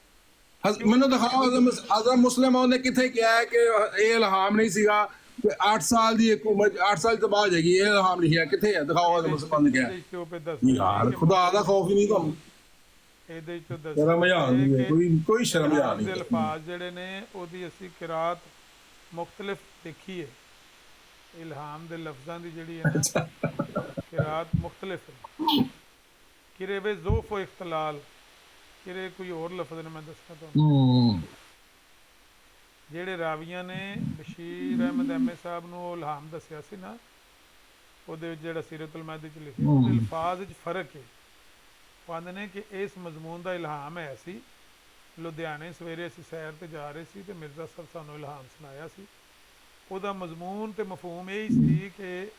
میں دکھاؤ حضرت مسلم نے کتنے کیا ہے کہ یہ الہام نہیں سیگا کہ 8 سال دی حکومت 8 سال تو بعد جائے گی، یہ الہام لکھیا کتنے ہے؟ دکھاؤ حضرت مسلم نے کیا ہے. یار خدا دا خوف ہی نہیں تم. ਇਹਦੇ ਚ ذرا مزاق نہیں ہے، کوئی شرم مزاق نہیں. الفاظ ਜਿਹੜੇ ਨੇ ਉਹਦੀ ਅਸੀਂ ਕਿਰਾਤ ਮੁxtਲਿਫ ਦੇਖੀ ਹੈ. ਇਲਹਾਮ ਦੇ ਲਫ਼ਜ਼ਾਂ ਦੀ ਜਿਹੜੀ ਹੈ ਨਾ ਕਿਰਾਤ ਮੁxtਲਿਫ ਹੈ. ਕਿਰੇ ਵੇ ਜ਼ੋਫ و اختلال ਕਿਰੇ ਕੋਈ ਹੋਰ ਲਫ਼ਜ਼ ਨੇ ਮੈਂ ਦੱਸਣਾ ਤੁਹਾਨੂੰ. ਜਿਹੜੇ ਰਾਵੀਆਂ ਨੇ ਬਸ਼ੀਰ ਅਹਿਮਦ ਐਮਏ ਸਾਹਿਬ ਨੂੰ ਉਹ ਇਲਹਾਮ ਦੱਸਿਆ ਸੀ ਨਾ, ਉਹਦੇ ਵਿੱਚ ਜਿਹੜਾ ਸੀਰਤੁਲ ਮਹਿਦੀ ਚ ਲਿਖਿਆ ਉਹਦੇ ਅਲਫਾਜ਼ ਵਿੱਚ ਫਰਕ ਹੈ. ਕਹਿੰਦੇ ਨੇ ਕਿ ਇਸ ਮਜ਼ਮੂਨ ਦਾ ਇਲਹਾਮ ਹੈ ਸੀ. ਲੁਧਿਆਣੇ ਸਵੇਰੇ ਅਸੀਂ ਸੈਰ ਤੇ ਜਾ ਰਹੇ ਸੀ ਤੇ ਮਿਰਜ਼ਾ ਸਾਹਿਬ ਸਾਨੂੰ ਇਲਹਾਮ ਸੁਣਾਇਆ ਸੀ. ਉਹਦਾ ਮਜ਼ਮੂਨ ਤੇ ਮਫਹੂਮ ਇਹ ਸੀ ਕਿ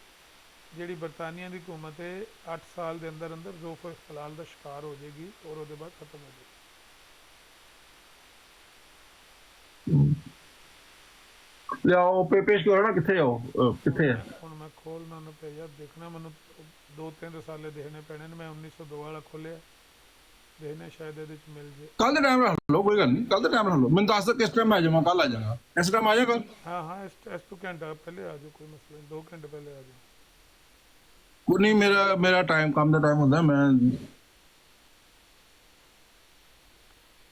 ਜਿਹੜੀ ਬਰਤਾਨੀਆ ਦੀ ਹਕੂਮਤ ਹੈ 8 ਸਾਲ ਦੇ ਅੰਦਰ ਅੰਦਰ ਜ਼ੋਫ ਇਖਤਲਾਲ ਦਾ ਸ਼ਿਕਾਰ ਹੋ ਜਾਏਗੀ ਔਰ ਉਹਦੇ ਬਾਅਦ ਖਤਮ ਹੋ ਜਾਏਗੀ. ਲਿਆਓ ਪੇਸ਼ ਕਰੋ ਨਾ, ਕਿੱਥੇ ਹੋ ਕਿੱਥੇ ਹੈ? ਹੁਣ ਮੈਂ ਖੋਲਣਾ ਨਾ ਪਿਆ ਯਾਰ, ਦੇਖਣਾ ਮੈਨੂੰ 2-3 ਰਸਾਲੇ ਦੇਖਣੇ ਪੈਣੇ ਨੇ. ਮੈਂ 1902 ਵਾਲਾ ਖੋਲਿਆ, ਦੇਖਣੇ ਸ਼ਾਇਦ ਇਹਦੇ ਚ ਮਿਲ ਜੇ. ਕੱਲ ਦੇ ਟਾਈਮ ਰੱਖ ਲਓ, ਕੋਈ ਗੱਲ ਨਹੀਂ, ਕੱਲ ਦੇ ਟਾਈਮ ਰੱਖ ਲਓ. ਮੈਨੂੰ ਦੱਸ ਦਿਓ ਕਿਸ ਟਾਈਮ ਆ ਜਾਵਾਂ, ਕੱਲ ਆ ਜਾਵਾਂਗਾ. ਇਸ ਟਾਈਮ ਆ ਜਾਵਾਂ ਕੱਲ? ਹਾਂ ਇਸ ਤੋਂ ਘੰਟਾ ਪਹਿਲੇ ਆ ਜਾਓ, ਕੋਈ ਮਸਲਾ ਨਹੀਂ. 2 ਘੰਟੇ ਪਹਿਲੇ ਆ ਜਾਓ. ਕੋਈ ਨਹੀਂ, ਮੇਰਾ ਟਾਈਮ ਕੰਮ ਦਾ ਟਾਈਮ ਹੁੰਦਾ. ਮੈਂ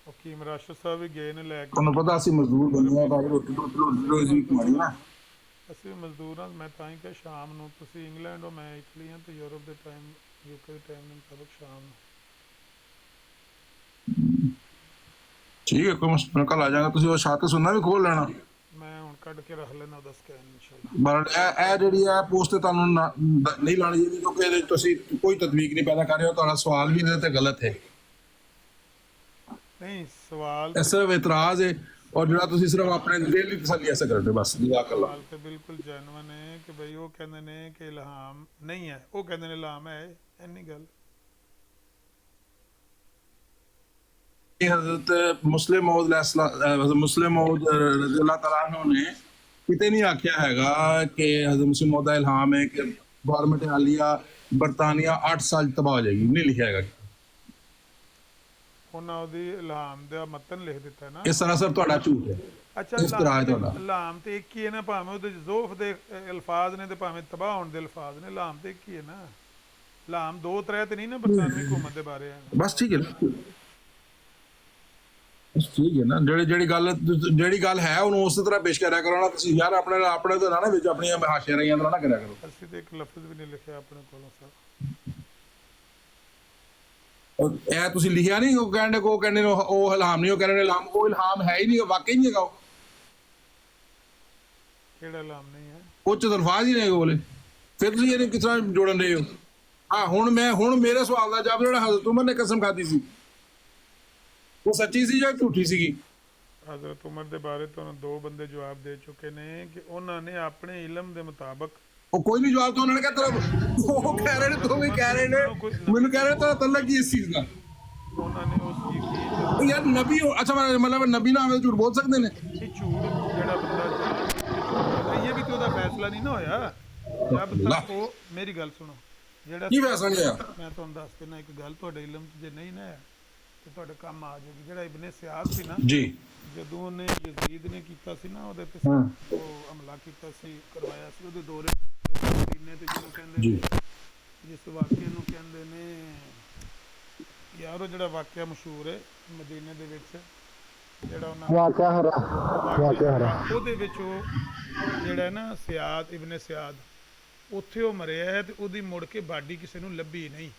ਹਕੀਮ ਰਾਸ਼ਦ ਸਾਹਿਬ ਵੀ ਗਏ ਨੇ ਲੈ ਕੇ. ਤੁਹਾਨੂੰ ਪਤਾ ਅਸੀਂ ਮਜ਼ਦੂਰ ਬੰਦੇ ਆ, ਭਾਈ ਰੋਟੀ ਰੋਜ਼ੀ ਕਮਾਣੀ ਨਾ. ਅਸੀਂ ਮਜ਼ਦੂਰ ਹਾਂ. ਮੈਂ ਤਾਂ ਹੀ ਕਿਹਾ ਸ਼ਾਮ ਨੂੰ. ਤੁਸੀਂ ਇੰਗਲੈਂਡ ਹੋ, ਮੈਂ ਇਟਲੀ ਹਾਂ, ਤੇ ਯੂਰਪ ਦੇ ਟਾਈਮ ਯੂਕੇ ਦੇ ਟਾਈਮ ਦੇ ਮੁਤਾਬਕ ਸ਼ਾਮ ਨੂੰ. ਠੀਕ ਹੈ, ਕੋਈ ਮਸਲਾ, ਕੱਲ ਆ ਜਾਵਾਂਗਾ. ਤੁਸੀਂ ਉਹ ਸ਼ਾਤ ਸੁਣਨਾ ਵੀ ਖੋਲ ਲੈਣਾ. ਮੈਂ ਹੁਣ ਹੁਣ ਕੱਢ ਕੇ ਰੱਖ ਲੈਣਾ ਉਹਦਾ ਸਕੈਨ ਇਨਸ਼ਾਅੱਲਾ। ਬਟ ਇਹ ਜਿਹੜੀ ਹੈ ਪੋਸਟ ਤੇ ਤੁਹਾਨੂੰ ਨਹੀਂ ਲਾਣੀ ਚਾਹੀਦੀ, ਕਿਉਂਕਿ ਇਹਦੇ 'ਚ ਤੁਸੀਂ ਕੋਈ ਤਦਵੀਕ ਨਹੀਂ ਪੈਦਾ ਕਰ ਰਹੇ ਹੋ, ਤੁਹਾਡਾ ਸਵਾਲ ਵੀ ਇਹਦੇ ਤੇ ਗਲਤ ਹੈ। ਨਹੀਂ ਸਵਾਲ ਇਹ ਸਿਰਫ ਇਤਰਾਜ਼ ਹੈ, ਔਰ ਜਿਹੜਾ ਤੁਸੀਂ ਸਿਰਫ ਆਪਣੇ ਦਿਲ ਦੀ ਤਸੱਲੀ ਐਸੇ ਕਰਦੇ ਬਸ। ਜਜ਼ਾਕੱਲਾ। ਸਵਾਲ ਤੇ ਬਿਲਕੁਲ ਜੈਨੂਇਨ ਹੈ ਕਿ ਬਈ ਉਹ ਕਹਿੰਦੇ ਨੇ ਕਿ ਇਲਹਾਮ ਨਹੀਂ ਹੈ, ਉਹ ਕਹਿੰਦੇ ਨੇ ਇਲਹਾਮ ਹੈ, ਇੰਨੀ ਗੱਲ। हजरत मुस्लिम मौद रज़ी अल्लाह तआला अन्हु ने किते नहीं आख्या हैगा कि हजरत मुस्लिम मौद दा इल्हाम है कि गवर्नमेंट आलिया बरतानिया 8 साल तबाह हो जाएगी, नहीं लिखा हैगा। ਉਹਨਾਂ ਉਹਦੀ ਇਲਹਾਮ ਦਾ ਮਤਨ ਲਿਖ ਦਿੱਤਾ ਨਾ। ਇਹ ਸਰਾਸਰ ਤੁਹਾਡਾ ਝੂਠ ਹੈ। ਅੱਛਾ ਇਸ ਤਰ੍ਹਾਂ ਹੈ ਤੁਹਾਡਾ ਇਲਹਾਮ ਤੇ ਇੱਕ ਹੀ ਹੈ ਨਾ, ਭਾਵੇਂ ਉਹਦੇ ਜ਼ੋਫ ਦੇ ਅਲਫਾਜ਼ ਨੇ ਤੇ ਭਾਵੇਂ ਤਬਾਹ ਹੋਣ ਦੇ ਅਲਫਾਜ਼ ਨੇ, ਇਲਹਾਮ ਤੇ ਇੱਕ ਹੀ ਹੈ ਨਾ। ਇਲਹਾਮ ਦੋ ਤਰ੍ਹਾਂ ਤੇ ਨਹੀਂ ਨਾ ਬਰਤਾਨਵੀ ਹਕੂਮਤ ਦੇ ਬਾਰੇ। ਬਸ ਠੀਕ ਹੈ ਨਾ, ਠੀਕ ਹੈ ਨਾ। ਜਿਹੜੀ ਗੱਲ ਹੈ ਉਹਨੂੰ ਉਸੇ ਤਰ੍ਹਾਂ ਪੇਸ਼ ਕਰਿਆ ਕਰੋ ਨਾ ਤੁਸੀਂ ਯਾਰ। ਆਪਣੇ ਤੋਂ ਨਾ ਵਿੱਚ ਆਪਣੀਆਂ ਹਾਸ਼ਿਆਰੀਆਂ ਨਾ ਕਰਿਆ ਕਰੋ। ਅਸੀਂ ਤੇ ਇੱਕ ਲਫ਼ਜ਼ ਵੀ ਨਹੀਂ ਲਿਖਿਆ ਆਪਣੇ ਕੋਲੋਂ ਸਰ। ਇਹ ਤੁਸੀਂ ਲਿਖਿਆ ਨਹੀਂ, ਉਹ ਕਹਿੰਦੇ ਨੇ ਉਹ ਇਲਹਾਮ ਨਹੀਂ, ਉਹ ਕਹਿੰਦੇ ਨੇ ਇਲਹਾਮ। ਉਹ ਇਲਹਾਮ ਹੈ ਹੀ ਨਹੀਂ, ਵਾਕਈ ਨਹੀਂ ਹੈਗਾ। ਉਹ ਕਿਹੜਾ ਇਲਹਾਮ ਨਹੀਂ ਹੈ? ਉਹ ਚ ਅਲਫਾਜ਼ ਹੀ ਨਹੀਂ ਹੈਗੇ ਬੋਲੇ। ਫਿਰ ਤੁਸੀਂ ਇਹਨੂੰ ਕਿਸ ਤਰ੍ਹਾਂ ਜੋੜਨ ਰਹੇ ਹੋ? ਹਾਂ ਹੁਣ ਮੇਰੇ ਸਵਾਲ ਦਾ ਜਵਾਬ ਜਿਹੜਾ ਹਜ਼ਰਤ ਉਮਰ ਨੇ ਕਸਮ ਖਾਦੀ ਸੀ, ਉਹ ਸੱਚੀ ਸੀ ਜਾਂ ਝੂਠੀ ਸੀਗੀ? ਹਜ਼ਰਤ ਉਮਰ ਦੇ ਬਾਰੇ ਤੁਹਾਨੂੰ ਦੋ ਬੰਦੇ ਜਵਾਬ ਦੇ ਚੁੱਕੇ ਨੇ ਕਿ ਉਹਨਾਂ ਨੇ ਆਪਣੇ ਇਲਮ ਦੇ ਮੁਤਾਬਕ। ਉਹ ਕੋਈ ਨਹੀਂ ਜਵਾਬ ਤਾਂ ਉਹਨਾਂ ਨੇ ਕਿਹਾ ਤਰ੍ਹਾਂ ਉਹ ਕਹਿ ਰਹੇ ਨੇ, ਤੂੰ ਵੀ ਕਹਿ ਰਹੇ ਨੇ, ਮੈਨੂੰ ਕਹਿ ਰਹੇ ਤਾਂ ਤਲਕ ਕੀ ਇਸ ਚੀਜ਼ ਦਾ। ਉਹਨਾਂ ਨੇ ਉਸ ਚੀਜ਼ ਦੀ ਯਾਰ ਨਬੀ ਅੱਛਾ ਮਤਲਬ ਨਬੀ ਨਾ ਝੂਠ ਬੋਲ ਸਕਦੇ ਨੇ? ਇਹ ਝੂਠ ਜਿਹੜਾ ਬੰਦਾ ਜਾਣ ਇਹ ਵੀ ਤੇ ਉਹਦਾ ਫੈਸਲਾ ਨਹੀਂ ਨਾ ਹੋਇਆ ਜਦ ਤੱਕ ਉਹ। ਮੇਰੀ ਗੱਲ ਸੁਣੋ, ਜਿਹੜਾ ਕੀ ਫੈਸਲਾ ਨਹੀਂ ਹੋਇਆ? ਮੈਂ ਤੁਹਾਨੂੰ ਦੱਸ ਦਿੰਦਾ ਇੱਕ ਗੱਲ, ਤੁਹਾਡੇ ਇਲਮ 'ਚ ਜੇ ਨਹੀਂ ਨਾ ਹੈ ਤੇ ਤੁਹਾਡੇ ਕੰਮ ਆ ਜਾਏਗੀ। ਜਿਹੜਾ ਇਬਨ ਸਿਆਦ ਸੀ ਨਾ ਜੀ, ਜਦੋਂ ਉਹਨੇ ਯਜ਼ੀਦ ਨੇ ਕੀਤਾ ਸੀ ਨਾ ਉਹਦੇ ਤੇ ਉਹ ਹਮਲਾ ਕੀਤਾ ਸੀ, ਕਰਵਾਇਆ ਸੀ ਉਹਦੇ ਦੌਰੇ ਮਦੀਨੇ ਤੇ, ਜਿਹਨੂੰ ਕਹਿੰਦੇ ਨੇ ਜਿਸ ਵਾਕਿਏ ਨੂੰ ਕਹਿੰਦੇ ਨੇ ਯਾਰ, ਉਹ ਜਿਹੜਾ ਵਾਕਿਆ ਮਸ਼ਹੂਰ ਹੈ ਮਦੀਨੇ ਦੇ ਵਿੱਚ ਜਿਹੜਾ ਉਹਨਾਂ ਉਹਦੇ ਵਿੱਚ ਉਹ ਜਿਹੜਾ ਨਾ ਸਿਆਦ ਇਬਨ ਸਿਆਦ ਉੱਥੇ ਉਹ ਮਰਿਆ ਹੈ ਤੇ ਉਹਦੀ ਮੁੜ ਕੇ ਬਾਡੀ ਕਿਸੇ ਨੂੰ ਲੱਭੀ ਨਹੀਂ।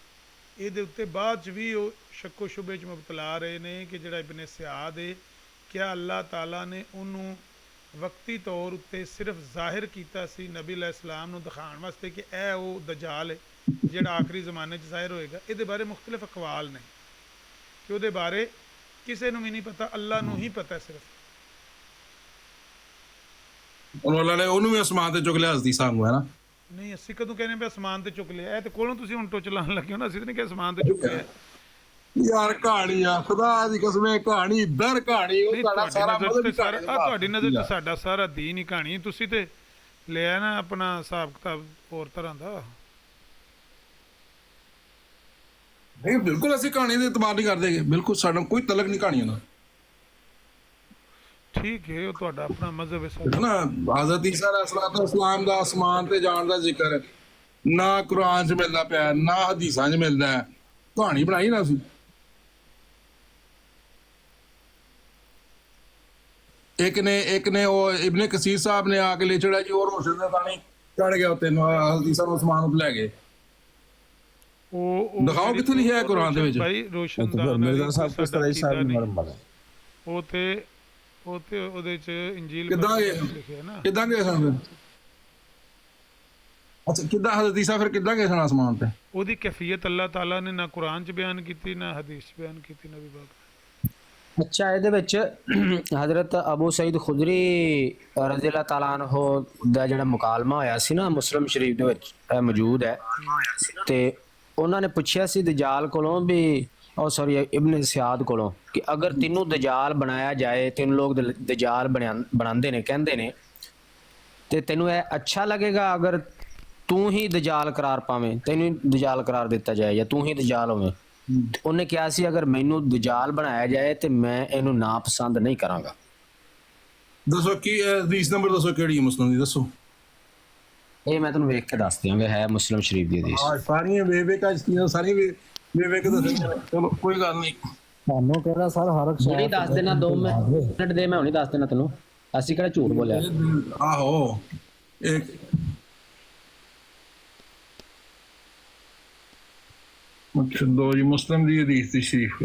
ਇਹਦੇ ਉੱਤੇ ਬਾਅਦ 'ਚ ਵੀ ਉਹ ਸ਼ੱਕੋ ਸ਼ੁਬੇ 'ਚ ਮੁਬਤਲਾ ਰਹੇ ਨੇ ਕਿ ਜਿਹੜਾ ਇਬਨ ਸਿਆਦ ਹੈ, ਕਿਆ ਅੱਲਾਹ ਤਾਲਾ ਨੇ ਉਹਨੂੰ ਵਕਤੀ ਤੌਰ ਉੱਤੇ ਸਿਰਫ ਜ਼ਾਹਿਰ ਕੀਤਾ ਸੀ ਨਬੀ ਅਲੈਹਿ ਸਲਾਮ ਨੂੰ ਦਿਖਾਉਣ ਵਾਸਤੇ ਕਿ ਇਹ ਉਹ ਦਜਾਲ ਹੈ ਜਿਹੜਾ ਆਖਰੀ ਜ਼ਮਾਨੇ 'ਚ ਜ਼ਾਹਿਰ ਹੋਏਗਾ। ਇਹਦੇ ਬਾਰੇ ਮੁਖਤਲਿਫ ਅਕਵਾਲ ਨੇ ਕਿ ਉਹਦੇ ਬਾਰੇ ਕਿਸੇ ਨੂੰ ਵੀ ਨਹੀਂ ਪਤਾ, ਅੱਲਾਹ ਨੂੰ ਹੀ ਪਤਾ ਸਿਰਫ। ਉਹਨਾਂ ਨੇ ਉਹਨੂੰ ਵੀ ਅਸਮਾਨ ਤੇ ਚੁੱਕ ਲਿਆ ਹਜ਼ਰਤ ਈਸਾ ਨੂੰ, ਹੈ ਨਾ? ਨਹੀਂ, ਅਸੀਂ ਕਦੋਂ ਕਹਿੰਦੇ ਵੀ ਅਸਮਾਨ ਤੇ ਚੁੱਕ ਲਿਆ? ਇਹ ਤੇ ਕੋਲੋਂ ਤੁਸੀਂ ਹੁਣ ਟੁੱਚ ਲਾਉਣ ਲੱਗੇ ਹੋ ਨਾ। ਅਸੀਂ ਤਾਂ ਨਹੀਂ ਕਿ ਅਸਮਾਨ ਤੇ ਚੁੱਕ ਲਿਆ ਯਾਰ। ਕਹਾਣੀ ਆ ਖੁਦਾ ਦੀ ਕਸਮ, ਕਹਾਣੀ ਦਰ ਕਹਾਣੀ ਉਹ ਤੁਹਾਡਾ ਸਾਰਾ ਮਤਲਬ ਤੁਹਾਡੀ ਨਜ਼ਰ 'ਚ ਸਾਡਾ ਸਾਰਾ ਦੀਨ ਹੀ ਕਹਾਣੀ। ਤੁਸੀਂ ਤੇ ਲਿਆ ਨਾ ਆਪਣਾ ਹਿਸਾਬ ਕਿਤਾਬ ਹੋਰ ਤਰ੍ਹਾਂ ਦਾ। ਨਹੀਂ ਬਿਲਕੁਲ ਅਸੀਂ ਕਹਾਣੀ ਦੇ ਇਤਬਾਰ ਨਹੀਂ ਕਰਦੇ, ਬਿਲਕੁਲ ਸਾਡਾ ਕੋਈ ਤਲਕ ਨਹੀਂ ਕਹਾਣੀਆਂ ਨਾਲ। ਠੀਕ ਹੈ, ਉਹ ਤੁਹਾਡਾ ਆਪਣਾ ਮਜ਼ਹਬ ਹੈ ਨਾ। ਹਜ਼ਰਤ ਈਸਾ ਅਲੈਹਿਸਸਲਾਮ ਦਾ ਅਸਮਾਨ ਤੇ ਜਾਣ ਦਾ ਜ਼ਿਕਰ ਨਾ ਕੁਰਾਨ 'ਚ ਮਿਲਦਾ ਪਿਆ, ਨਾ ਹਦੀਸਾਂ 'ਚ ਮਿਲਦਾ ਹੈ। ਕਹਾਣੀ ਬਣਾਈ ਨਾ ਅਸੀਂ। ਇੱਕ ਨੇ ਉਹ ਇਬਨ ਕਸੀਰ ਸਾਹਿਬ ਨੇ ਆ ਕੇ ਲੈ ਚੜਿਆ ਜੀ, ਉਹ ਰੋਸ਼ਨ ਦਾ ਪਾਣੀ ਚੜ ਗਿਆ ਉੱਤੇ, ਹਜ਼ਰਤ ਈਸਾ ਨੂੰ ਅਸਮਾਨ ਉੱਤੇ ਲੈ ਗਏ। ਉਹ ਦਿਖਾਓ ਕਿੱਥੇ ਲਿਖਿਆ ਹੈ ਕੁਰਾਨ ਦੇ ਵਿੱਚ? ਭਾਈ ਰੋਸ਼ਨਦਾਨ ਮਿਰਜ਼ਾ ਸਾਹਿਬ ਕਿਸ ਤਰ੍ਹਾਂ ਈਸਾ ਨੂੰ ਮਰਨ ਵਾਲਾ? ਉਹ ਤੇ ਉਹਦੇ 'ਚ ਇੰਜੀਲ ਕਿੱਦਾਂ ਲਿਖਿਆ ਨਾ। ਕਿੱਦਾਂ ਗਏ ਸਨ? ਅੱਛਾ, ਕਿੱਦਾਂ ਹਜ਼ਰਤ ਈਸਾ ਫਿਰ ਕਿੱਦਾਂ ਗਏ ਸਨ ਅਸਮਾਨ ਤੇ? ਉਹਦੀ ਕੈਫੀਅਤ ਅੱਲਾਹ ਤਾਲਾ ਨੇ ਨਾ ਕੁਰਾਨ 'ਚ ਬਿਆਨ ਕੀਤੀ ਨਾ ਹਦੀਸ 'ਚ ਬਿਆਨ ਕੀਤੀ ਨਬੀ ਪਾਕ। ਅੱਛਾ, ਇਹਦੇ ਵਿੱਚ ਹਜ਼ਰਤ ਅਬੂ ਸਈਦ ਖੁਦਰੀ ਰਜ਼ੀ ਅੱਲਾਹ ਤਾਲਾ ਅਨਹੂ ਦਾ ਜਿਹੜਾ ਮੁਕਾਲਮਾ ਹੋਇਆ ਸੀ ਨਾ ਮੁਸਲਿਮ ਸ਼ਰੀਫ ਦੇ ਵਿੱਚ ਮੌਜੂਦ ਹੈ, ਤੇ ਉਹਨਾਂ ਨੇ ਪੁੱਛਿਆ ਸੀ ਦਜਾਲ ਕੋਲੋਂ ਵੀ ਇਬਨ ਸਿਆਦ ਕੋਲੋਂ ਕਿ ਅਗਰ ਤੈਨੂੰ ਦਜਾਲ ਬਣਾਇਆ ਜਾਏ, ਤੈਨੂੰ ਲੋਕ ਦਜਾਲ ਬਣਾਉਂਦੇ ਨੇ, ਕਹਿੰਦੇ ਨੇ, ਤੇ ਤੈਨੂੰ ਇਹ ਅੱਛਾ ਲੱਗੇਗਾ ਅਗਰ ਤੂੰ ਹੀ ਦਜਾਲ ਕਰਾਰ ਪਾਵੇਂ, ਤੈਨੂੰ ਦਜਾਲ ਕਰਾਰ ਦਿੱਤਾ ਜਾਏ ਜਾਂ ਤੂੰ ਹੀ ਦਜਾਲ ਹੋਵੇਂ? ਉਹਨੇ ਕਿਹਾ ਸੀ ਅਗਰ ਮੈਨੂੰ ਦਜਾਲ ਬਣਾਇਆ ਜਾਏ ਤੇ ਮੈਂ ਇਹਨੂੰ ਨਾ ਪਸੰਦ ਨਹੀਂ ਕਰਾਂਗਾ। ਦੱਸੋ ਕੀ ਹਦੀਸ ਨੰਬਰ ਦੱਸੋ, ਕਿਹੜੀ ਹੈ ਮੁਸਲਿਮ ਦੀ ਦੱਸੋ? ਇਹ ਮੈਂ ਤੁਹਾਨੂੰ ਵੇਖ ਕੇ ਦੱਸ ਦਿਆਂਗਾ, ਹੈ ਮੁਸਲਿਮ ਸ਼ਰੀਫ ਦੀ ਹਦੀਸ। ਸਾਰੀਆਂ ਵੇਵੇਕ ਹਸਤੀਆਂ ਸਾਰੀਆਂ ਵੇਵੇਕ ਦੱਸ। ਚਲੋ ਕੋਈ ਗੱਲ ਨਹੀਂ। ਤੁਹਾਨੂੰ ਕਹਿੰਦਾ ਸਰ ਹਰ ਹੁਣੀ ਦੱਸ ਦੇਣਾ, 2 ਮਿੰਟ ਦੇ, ਮੈਂ ਹੁਣੀ ਦੱਸ ਦੇਣਾ ਤੈਨੂੰ। ਅਸੀਂ ਕਿਹੜਾ ਝੂਠ ਬੋਲਿਆ। ਆਹੋ ਇੱਕ ਅੱਛਾ ਦੋ ਜੀ ਮੁਸਲਿਮ ਦੀ ਹਦੀਸ ਦੀ ਸ਼ਰੀਫ।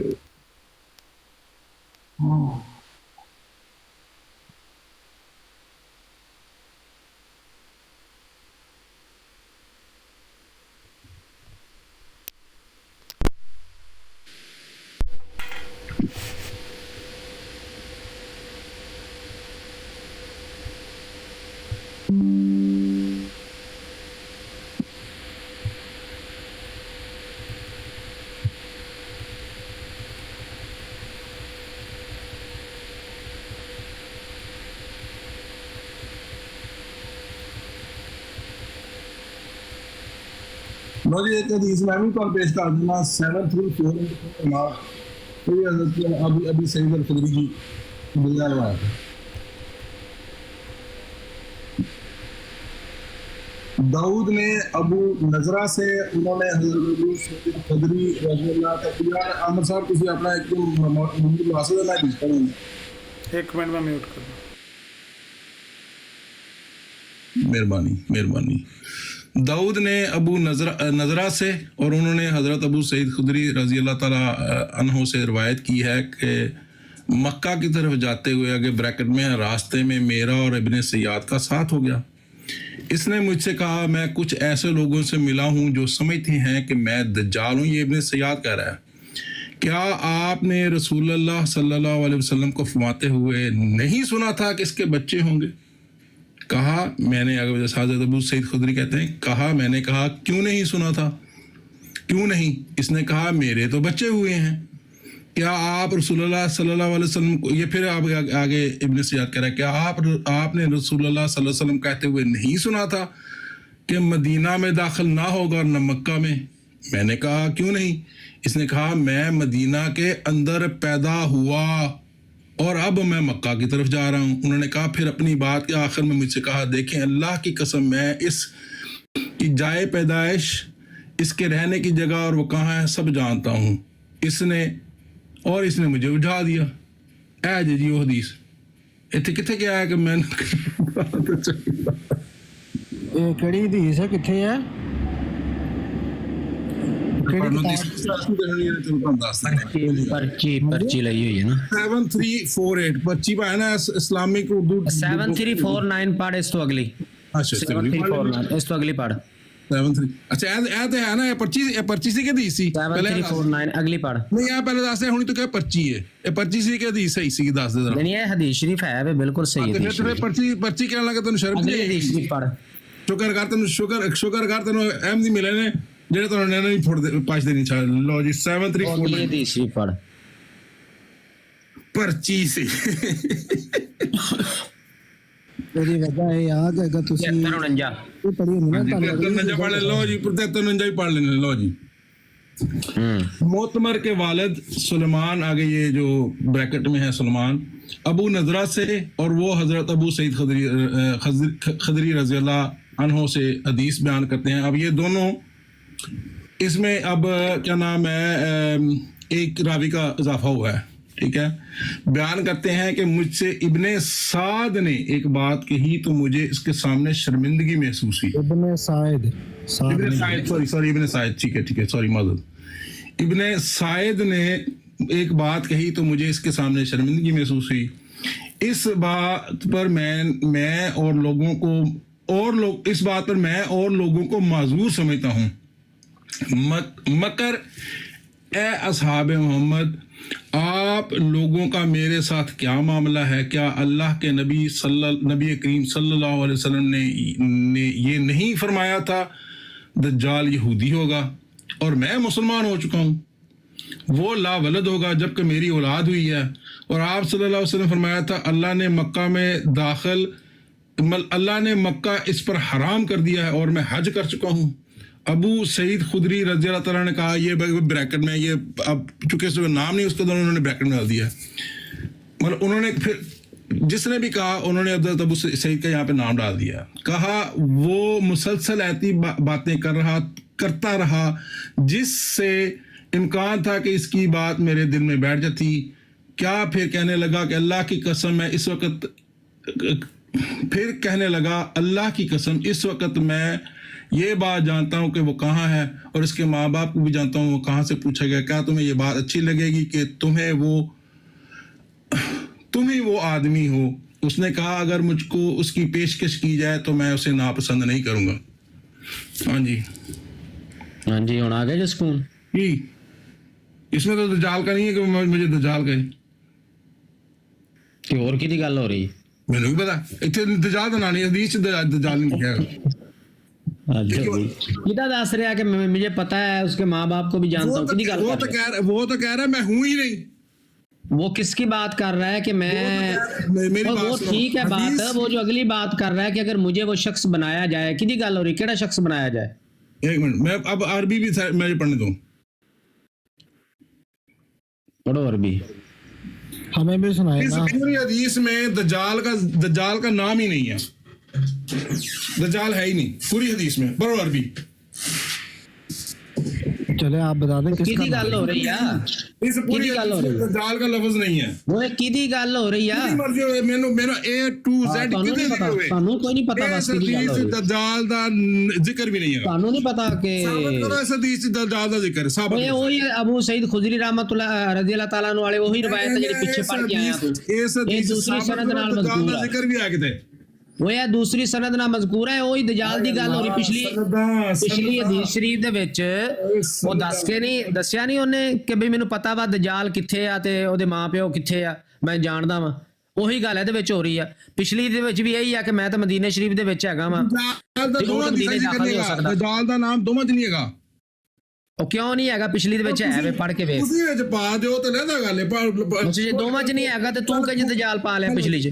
लो जी एक हदीस मैं भी तो पेश कर दूंगा 734 कोई हजरत अभी सईद अल-खुदरी की बिल्कुल रवायत है। दाऊद ने अबू नजरा से उन्होंने हजरत अबू सईद अल-खुदरी रज़ी अल्लाह तआला आमर साहब किसी अपना एक मुझे वास्ते ना हदीस पढ़ेंगे। एक मिनट में म्यूट कर दूं। मेहरबानी। दाऊद ने अबू नजरा से और उन्होंने हजरत अबू सईद खुदरी रज़ी अल्लाह ताला अन्हो से रवायत की है कि मक्का की तरफ जाते हुए आगे ब्रैकेट में रास्ते में मेरा और इब्ने सयाद का साथ हो गया। इसने मुझसे कहा मैं कुछ ऐसे लोगों से मिला हूँ जो समझते हैं कि मैं दज्जाल हूँ। ये इब्ने सयाद कह रहा है, क्या आपने रसूलुल्लाह सल्लल्लाहु अलैहि वसल्लम को फरमाते हुए नहीं सुना था कि इसके बच्चे होंगे? कहा मैंने, अगर हज़रत अबू सईद खुदरी कहते हैं, कहा मैंने कहा क्यों नहीं सुना था, क्यों नहीं? इसने कहा मेरे तो बच्चे हुए हैं। क्या आप रसूलुल्लाह सल्लल्लाहु अलैहि वसल्लम को, ये फिर आप आगे इब्ने सयाद कह रहा है, क्या आपने रसूलुल्लाह सल्लल्लाहु अलैहि वसल्लम कहते हुए नहीं सुना था कि मदीना में दाखिल ना होगा और न मक्का में? मैंने कहा क्यों नहीं? इसने कहा मैं मदीना के अंदर पैदा हुआ और अब मैं मक्का की तरफ जा रहा हूँ। उन्होंने कहा, फिर अपनी बात के आखिर में मुझसे कहा, देखें अल्लाह की कसम मैं इस की जाए पैदाइश, इसके रहने की जगह और वो कहाँ है सब जानता हूँ। इसने मुझे उठा दिया। ऐ जी वो हदीस इत्थे किथे क्या है कि मैं ਇਹ ਕਿਹੜੀ ਹਦੀਸ ਹੈ, ਕਿੱਥੇ ਹੈ? पर्ची लगी हुई है ना 7348 पर्ची पा है ना इस्लामिक उर्दू 7349 पढ़ इस तो अगली। अच्छा 7349 इस तो अगली पढ़ 73 अच्छा ਇਹ ਤੇ ਹੈ ਨਾ, ਇਹ ਪਰਚੀ ਸੀ ਕਿ ਹਦੀਸ ਸੀ? 7349 ਅਗਲੀ ਪੜ। ਨਹੀਂ ਆ ਪਹਿਲੇ ਦੱਸ ਦੇ, ਹੁਣੀ ਤਾਂ ਕਿਹਾ ਪਰਚੀ ਹੈ। ਇਹ ਪਰਚੀ ਸੀ ਕਿ ਹਦੀਸ ਸਹੀ ਸੀ? ਦੱਸ ਦੇ ਜ਼ਰਾ। ਨਹੀਂ ਇਹ ਹਦੀਸ ਸ਼ਰੀਫ ਹੈ ਵੇ, ਬਿਲਕੁਲ ਸਹੀ ਹੈ। ਫਿਰ ਪਰਚੀ ਕਹਿਣ ਲੱਗਾ ਤੈਨੂੰ ਸ਼ਰਮ ਨਹੀਂ? ਹਦੀਸ ਸ਼ਰੀਫ ਪੜ। ਸ਼ੁਕਰ ਕਰ ਤੈਨੂੰ ਅਹਿਮਦੀ ਮਿਲੇ ਨੇ ਜਿਹੜੇ ਤੁਹਾਨੂੰ ਨੇ ਨਹੀਂ ਫੁੱਟਦੇ ਪਾਛਦੇ ਨਹੀਂ ਛੱਡ। ਲਓ ਜੀ 7349 ਹਦੀਸ ਸ਼ਰੀਫ ਪੜ। ਪਰਚੀ ਸੀ ਇਹਦੀ ਵਜ੍ਹਾ ਇਹ ਆ ਕਿ ਅਗਰ ਤੁਸੀਂ 7349 ਇਹ ਪੜ੍ਹੀ ਹੁੰਦੀ ਨਾ ਤੁਹਾਨੂੰ 7349 ਪੜ੍ਹ ਲੈ। ਲਓ ਜੀ 7349 ਹੀ पढ़ लेने। लो जी मोतमर के वालिद सुलेमान, आगे ये जो ब्रैकेट में है सुलेमान, अबू नजरा से और वो हजरत अबू सईद खदरी रज़ी अल्लाह अन्हो से हदीस बयान करते हैं। अब ये दोनों इसमें अब क्या नाम है, एक रावी का इजाफा हुआ है, ठीक है। बयान करते हैं कि मुझसे इब्ने साद ने एक बात कही तो मुझे इसके सामने शर्मिंदगी महसूस हुई। इब्ने साइद इब्ने साइद ठीक है सॉरी मदद। इब्ने साइद ने एक बात कही तो मुझे इसके सामने शर्मिंदगी महसूस हुई। इस बात पर मैं और लोगों को इस बात पर मैं और लोगों को माजूर समझता हूँ। मकर ए असहाब मोहम्मद, आप लोगों का मेरे साथ क्या मामला है? क्या अल्लाह के नबी करीम सल्लल्लाहु अलैहि वसल्लम ने ये नहीं फरमाया था दज्जाल यहूदी होगा और मैं मुसलमान हो चुका हूँ? वो लावलद होगा जबकि मेरी औलाद हुई है। और आप सल्लल्लाहु अलैहि वसल्लम फरमाया था अल्लाह ने मक्का इस पर हराम कर दिया है और मैं हज कर चुका हूँ। अबू सईद खुदरी रज़ी अल्लाह तआला ने कहा, ये ब्रैकेट में, ये अब चूंकि इसका नाम नहीं उसके दौरान उन्होंने ब्रैकेट में डाल दिया। मतलब उन्होंने फिर जिसने भी कहा उन्होंने अबू सईद का यहाँ पे नाम डाल दिया। कहा वो मुसलसल ऐसी बातें करता रहा जिससे इम्कान था कि इसकी बात मेरे दिल में बैठ जाती। क्या फिर कहने लगा कि अल्लाह की कसम मैं इस वक्त इस वक्त मैं ये बात जानता हूँ कि वो कहाँ है और इसके माँ बाप को भी जानता हूँ वो कहाँ से पूछा गया। क्या तुम्हें ये बात अच्छी लगेगी कि तुम ही वो आदमी हो? उसने कहा, अगर मुझको उसकी पेशकश की जाए तो मैं उसे नापसंद नहीं करूँगा। हाँ जी हुण आ गए जिस स्कूल इसमें तो दज्जाल का नहीं है कि मुझे दज्जाल कहे कि और की गल हो रही मैंने भी पता इतने दज्जाल का नानी हदीस दज्जाल नहीं लिखा। दस रहा कि मुझे पता है उसके माँ बाप को भी जानता हूँ। वो तो कह रहा है मैं हूँ ही नहीं। वो किसकी बात कर रहा है कि मैं वो ठीक है बात है। वो जो अगली बात कर रहा है कि अगर मुझे वो शख्स बनाया जाए, किदी गल हो रही, केड़ा शख्स बनाया जाए? एक मिनट, मैं अब अरबी भी मैं पढ़ने दूं। पढ़ो अरबी। हमें भी सुनाए इस ना। पूरी हदीस में दज्जाल का नाम ही नहीं है, दज्जाल है ही नहीं पूरी हदीस में। पढ़ो अरबी। चले आप बता दें किसका किदी गल हो रही है? इस पूरी किदी गल हो हदीस रही में है? दज्जाल का लफ्ज नहीं है। वो किदी गल हो रही है? जितनी मर्जी होवे, मेरा A to Z ਤੁਹਾਨੂੰ कितने ਨਹੀਂ ਪਤਾ, होवे, ਤੁਹਾਨੂੰ ਕੋਈ ਨਹੀਂ ਪਤਾ ਬਸ इस ਕਿਦੀ ਗੱਲ ਹੋ हदीस ਰਹੀ ਹੈ। दज्जाल दा जिक्र भी नहीं है। ਤੁਹਾਨੂੰ ਨਹੀਂ ਪਤਾ ਕਿ साबित करो इस हदीस च दज्जाल दा जिक्र, साबित ਓਏ करो। ਉਹੀ ਅਬੂ ਸਈਦ ਖੁਦਰੀ ਰਹਿਮਤੁल्लाह रजी अल्लाह ताला वाले ਉਹੀ ਰਵਾਇਤ ਹੈ ਜਿਹੜੀ ਪਿੱਛੇ ਪੜ ਕੇ ਆਇਆ ਤੂੰ। इस ਇਹ हदीस ਦੂਸਰੀ साबित ਸਨਦ करो ਨਾਲ दज्जाल ਮਜ਼ਕੂਰ दा ਹੈ। जिक्र भी है किते। ਉਹ ਇਹ ਦੂਸਰੀ ਸਨਦ ਨਾਲ ਮਜ਼ਕੂਰ ਹੈ, ਉਹੀ ਦਜਾਲ ਦੀ ਗੱਲ ਹੋ ਰਹੀ ਪਿਛਲੀ ਹਦੀਸ ਸ਼ਰੀਫ ਦੇ ਵਿੱਚ। ਉਹ ਦੱਸਿਆ ਨਹੀਂ ਉਹਨੇ ਕਿ ਵੀ ਮੈਨੂੰ ਪਤਾ ਵਾ ਦਜਾਲ ਕਿੱਥੇ ਆ ਤੇ ਉਹਦੇ ਮਾਪਿਓ ਕਿੱਥੇ ਆ, ਮੈਂ ਜਾਣਦਾ ਵਾਂ। ਉਹੀ ਗੱਲ ਇਹਦੇ ਵਿੱਚ ਹੋ ਰਹੀ ਆ। ਪਿਛਲੀ ਦੇ ਵਿੱਚ ਵੀ ਇਹੀ ਆ ਕਿ ਮੈਂ ਤਾਂ ਮਦੀਨੇ ਸ਼ਰੀਫ ਦੇ ਵਿੱਚ ਹੈਗਾ ਵਾਂ, दज्जाल दा नाम दोवां च नहीं हैगा। ਉਹ ਕਿਉਂ ਨਹੀਂ ਹੈਗਾ? ਪਿਛਲੀ ਦੇ ਵਿੱਚ ਹੈ ਵੇ, ਪੜ ਕੇ ਵੇਖ। ਤੁਸੀਂ ਵਿੱਚ ਪਾ ਦਿਓ ਤੇ ਲੈਦਾ ਗੱਲ ਹੈ। ਜੇ ਦੋਵਾਂ ਚ ਨਹੀਂ ਹੈਗਾ ਤੇ ਤੂੰ ਕਿੰਜ ਦਜਾਲ ਪਾ ਲਿਆ ਪਿਛਲੀ ਚ?